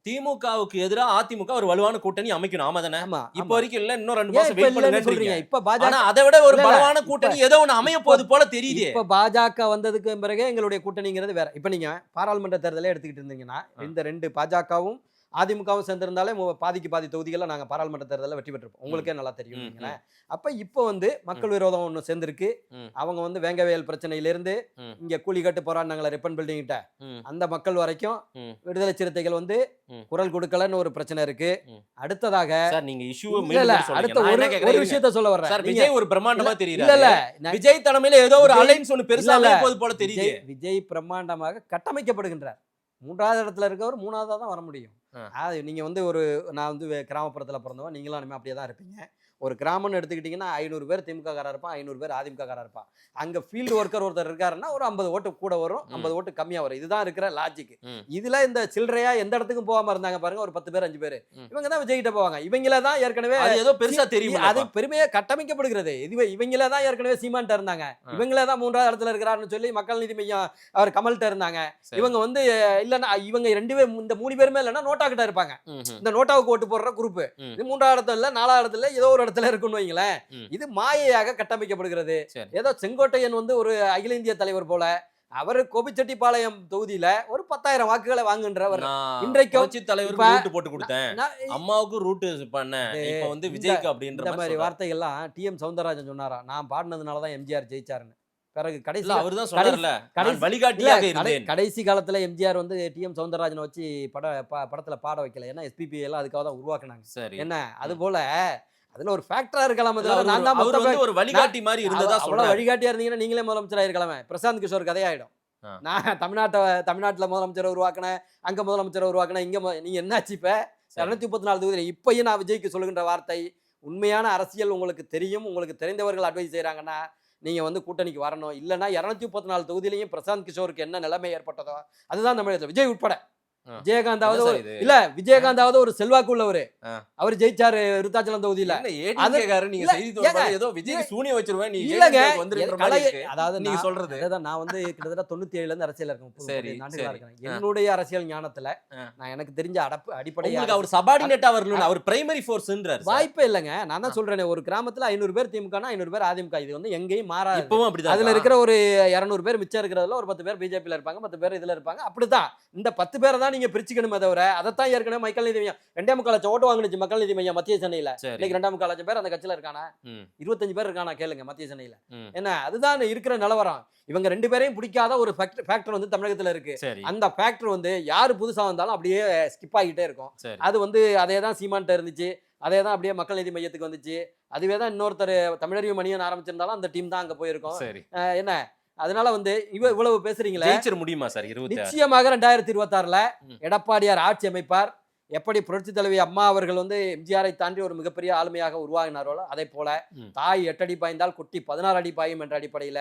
திமுகவுக்கு எதிராக அதிமுக ஒரு வலுவான கூட்டணி அமைக்கணும். ஆமா தானே? இப்ப வரைக்கும் இல்ல, இன்னும் 2 மாசம் வெயிட் பண்ணுங்க சொல்றீங்க. இப்ப பாஜக அதை விட ஒரு பலமான கூட்டணி ஏதோ ஒண்ணு அமைய போது போல தெரியுது. இப்ப பாஜக வந்ததுக்கு பிறகு எங்களுடைய கூட்டணிங்கிறது வேற. இப்ப நீங்க பாராளுமன்ற தேர்தலே எடுத்துக்கிட்டு இருந்தீங்கன்னா, இந்த 2 பாஜகவும் அதிமுகவும் சேர்ந்திருந்தாலே பாதிக்கு பாதி தொகுதிகளை நாங்கள் பாராளுமன்ற தேர்தலில் வெற்றி பெற்றிருப்போம். உங்களுக்கே நல்லா தெரியும். அப்போ இப்போ வந்து மக்கள் விரோதம் ஒன்று சேர்ந்துருக்கு. அவங்க வந்து வேங்கவேல் பிரச்சனையிலிருந்து இங்கே கூலிக்கட்டு போராடினாங்களே ரிப்பன் பில்டிங் கிட்ட, அந்த மக்கள் வரைக்கும் விடுதலை சிறுத்தைகள் வந்து குரல் கொடுக்கலன்னு ஒரு பிரச்சனை இருக்கு. அடுத்ததாக நீங்க அடுத்த ஒரு விஷயத்த சொல்ல வர்றேன். விஜய் ஒரு பிரம்மாண்டமா தெரியல. விஜய் தலைமையில ஏதோ ஒரு அலைன்ஸ் ஒன்று பெருசா போல தெரியுது. விஜய் பிரம்மாண்டமாக கட்டமைக்கப்படுகின்றார். 3வது இடத்துல இருக்கவர் 3வதா தான் வர முடியும். நீங்க வந்து நான் வந்து கிராமப்புறத்துல பிறந்தவன், நீங்களும் இனிமே அப்படியே தான் இருப்பீங்க. ஒரு கிராமம்னு எடுத்துக்கிட்டீங்கன்னா 500 பேர் திமுக காரா இருப்பான், 500 பேர் அதிமுக காரா இருப்பான். அங்க ஃபீல்டு ஒர்க்கர் ஒருத்தர் இருக்காருன்னா ஒரு 50 ஓட்டு கூட வரும், 50 ஓட்டு கம்மியா வரும். இதுதான் இருக்கிற லாஜிக். இதுல இந்த சில்லறையா எந்த இடத்துக்கும் போகாம இருந்தாங்க பாருங்க, ஒரு 10 பேர் 5 பேர், இவங்க தான் விஜய் கிட்ட போவாங்க. இவங்கள தான் ஏற்கனவே ஏதோ பெருசா தெரியும், அது பெருமையா கட்டமைக்கப்படுகிறது. இவங்கள தான் ஏற்கனவே சீமான்ட்ட இருந்தாங்க, இவங்களே தான் 3வது இடத்துல இருக்கிறாருன்னு சொல்லி மக்கள் நீதி மையம் அவர் கமல்கிட்ட இருந்தாங்க. இவங்க வந்து இல்லன்னா இவங்க 2 பேர், இந்த 3 பேருமே இல்லைன்னா நோட்டா கிட்ட இருப்பாங்க. இந்த நோட்டாவுக்கு ஓட்டு போடுற குரூப் இது 3வது இடத்துல இல்ல 4வது இடத்துல ஏதோ ஒரு இடத்துல இருக்குன்னு வைங்களேன். இது மாயையாக கட்டமைக்கப்படுகிறது. ஏதோ செங்கோட்டையன் வந்து ஒரு அகில இந்திய தலைவர் போல அவர் கோபிச்செட்டிப்பாளையம் தொகுதியில ஒரு 10,000 வாக்குகளை வாங்குன்றவர். இன்றைக்கு தலைவர் ரூட் போட்டு கொடுத்தேன், அம்மாவுக்கு ரூட் பண்ணேன், இப்போ வந்து விஜய்க்கு அப்படின்ற மாதிரி வார்த்தைகள்லாம் டிஎம் சௌந்தரராஜன் சொன்னாரா, நான் பாடினதுனாலதான் எம்ஜிஆர் ஜெயிச்சாருன்னு. பிறகு கடைசி காலத்துல எம்ஜிஆர் வந்து டிஎம் சௌந்தரராஜனை வச்சு படத்துல பாட வைக்கல. ஏன்னா எஸ்பிபி எல்லாம் அதுக்காக தான் உருவாக்குனாங்க. என்ன அது போல அதுல ஒரு ஃபேக்டரா இருக்கலாம். ஒரு வழிகாட்டி மாதிரி இருந்ததா சொல்றேன். வழிகாட்டியா இருந்தீங்கன்னா நீங்களே முதலமைச்சரா இருக்கலாமே. பிரசாந்த் கிஷோர் கதையாயிடும். நான் தமிழ்நாட்டுல முதலமைச்சரை உருவாக்கினேன், அங்க முதலமைச்சரை உருவாக்கினேன், இங்க நீங்க என்னாச்சு? இப்ப 234 தொகுதியில இப்பயும் நான் விஜய்க்கு சொல்லுகின்ற வார்த்தை, உண்மையான அரசியல் உங்களுக்கு தெரியும், உங்களுக்கு தெரிந்தவர்கள் அட்வைஸ் செய்யறாங்கன்னா நீங்க வந்து கூட்டணிக்கு வரணும். இல்லைன்னா 234 தொகுதியிலையும் பிரசாந்த் கிஷோருக்கு என்ன நிலைமை ஏற்பட்டதோ அதுதான் தமிழகத்தில். விஜய் உட்பட விஜயகாந்தாவது ஒரு செல்வாக்கு உள்ளவரு, அவர் ஜெயிச்சாரு விருத்தாச்சலம் தொகுதியில. அதாவது நீங்க சொல்றது நான் வந்து கிட்டத்தட்ட 97ல இருந்து அரசியல் இருக்கேன். என்னுடைய அரசியல் ஞானத்துல நான் எனக்கு தெரிஞ்ச அடிப்படையா அவர் சபார்டினேட்டா வரணும், அவர் பிரைமரி ஃபோர்ஸ்ன்றார். வாய்ப்பே இல்லைங்க. நான் தான் சொல்றேன், ஒரு கிராமத்துல 500 பேர் திமுக, 500 பேர் அதிமுக. இது வந்து எங்கேயும் மாறாது. இப்பவும் அப்படிதான். அதுல இருக்கிற ஒரு 200 பேர் மிச்சம் இருக்கிறதுல ஒரு 10 பேர் பிஜேபியில இருப்பாங்க, 10 பேர் இதுல இருப்பாங்க. அப்படிதான் இந்த 10 பேரை தான் நீங்க பிரிச்சுக்கணுமே தவிர, அதைத்தான் ஏற்கனவே மக்கள் நீதி மையம் 2.25 லட்சம் ஓட்டு வாங்கினுச்சு. மக்கள் நீதி மையம் மத்திய சென்னையில இன்னைக்கு 2.25 லட்சம் பேர் அந்த கட்சியில இருக்கானா, 25 பேர் இருக்கானா கேளுங்க மத்திய சென்னையில. என்ன அதுதான் இருக்கிற நிலவரம். இவங்க 2 பேரையும் பிடிக்காத ஒரு ஃபேக்டர் வந்து தமிழகத்துல இருக்கு. அந்த ஃபேக்டர் வந்து யாரு புதுசா வந்தாலும் அப்படியே ஸ்கிப் ஆகிட்டே இருக்கும். அது வந்து அதே தான் சீமான்ட்ட இருந்துச்சு, அதே தான் அப்படியே மக்கள் நீதி மையத்துக்கு வந்துச்சு. அதுவே தான் இன்னொருத்தர் தமிழறிவு மணியன் ஆரம்பிச்சிருந்தாலும் அந்த டீம் தான் அங்க போயிருக்கும். என்ன அதனால வந்து இவ்வளவு பேசுறீங்களே, ஜெயிச்சிர முடியுமா சார்? நிச்சயமாக 2026ல எடப்பாடியார் ஆட்சி அமைப்பார். எப்படி புரட்சி தலைவி அம்மா அவர்கள் வந்து எம்ஜிஆரை தாண்டி ஒரு மிகப்பெரிய ஆளுமையாக உருவாகினாரோ அதே போல தாய் 8 அடி பாய்ந்தால் குட்டி 16 அடி பாயும் என்ற அடிப்படையில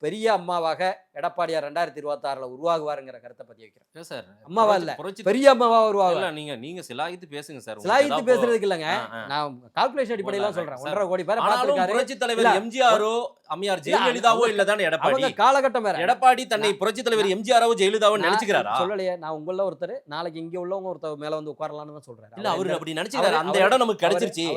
பெரிய அம்மாவாக எடப்பாடியார் 2026ல உருவாகுவாருங்கிற கருத்தை பதிய வைக்கிறேன் சார். அம்மாவா இல்ல, பெரிய அம்மாவா உருவாகுவாங்க. நீங்க சிலாயித்து பேசுங்க சார். சிலாயித்து பேசுறதுக்கு இல்லங்க, நான் கால்குலேஷன் அடிப்படையில சொல்றேன். 1.5 கோடி பேர் பார்த்திருக்காரு. புரட்சி தலைவர் எம்ஜிஆரோ அம்மையார் ஜெயலலிதாவோ இல்லதானே எடப்பாடி. அவங்க காலகட்டம் வேற. எடப்பாடி தன்னை புரட்சி தலைவர் எம்ஜிஆரோ ஜெயலலிதாவோ நினைச்சுக்கிறாரா? சொல்லலையே. நான் உங்கள ஒருத்தர் நாளைக்கு இங்க உள்ளவங்க ஒருத்தர் மேல வந்து உட்காரலாம்னு தான் சொல்றேன். இல்ல அவரு அப்படி நினைச்சுக்கிறாரு. அந்த இடம் நமக்கு கிடைச்சிருச்சு.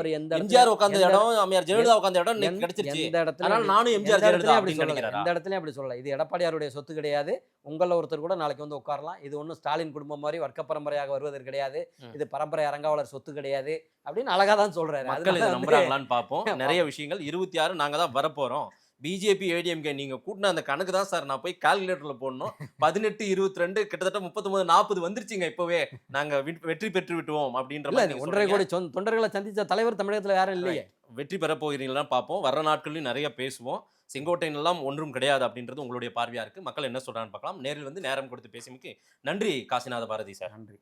எம்ஜிஆர் உட்கார்ந்த இடம், அம்மையார் ஜெயலலிதா உட்கார்ந்த இடம் எனக்கு கிடைச்சிருச்சு. அதனால நானும் எம்ஜிஆர் ஜெயலலிதா அப்படி நினைக்கிறேன். இந்த இடத்துல அப்படி சொல்லல. இது எடப்பாடியாருடைய சொத்து கிடையாது. உங்கள ஒருத்தர் கூட நாளைக்கு வந்து உட்காரலாம். இது ஒன்றும் ஸ்டாலின் குடும்பம் மாதிரி வர்க்க பரம்பரையாக வருவதற்கு கிடையாது. இது பரம்பரை அரங்காவலர் சொத்து கிடையாது அப்படின்னு அழகா தான் சொல்றாரு. மக்கள் இதை நம்புறாங்களான்னு பார்ப்போம். நிறைய விஷயங்கள் 26 நாங்க தான் வரப்போறோம். பிஜேபி ஏடிஎம்கே நீங்க கூட்டின அந்த கணக்கு தான் சார் நான் போய் கால்குலேட்டர்ல போடணும். 18 22 கிட்டத்தட்ட 39 40 வந்துருச்சுங்க இப்பவே. நாங்க வெற்றி பெற்று விட்டுவோம் அப்படின்ற இல்ல மாதிரி நீங்க 1.5 சொல்றீங்க. கோடி தொண்டர்களை சந்திச்ச தலைவர் தமிழகத்துல யாரும் இல்லையே. வெற்றி பெற போகிறீங்களான்னு பார்ப்போம். வர்ற நாட்கள்லையும் நிறைய பேசுவோம். செங்கோட்டையன் எல்லாம் ஒன்றும் கிடையாது அப்படின்றது உங்களுடைய பார்வையா இருக்கு. மக்கள் என்ன சொல்றான்னு பார்க்கலாம். நேரில் வந்து நேரம் கொடுத்து பேசியமைக்கு நன்றி காசிநாத பாரதி சார். நன்றி.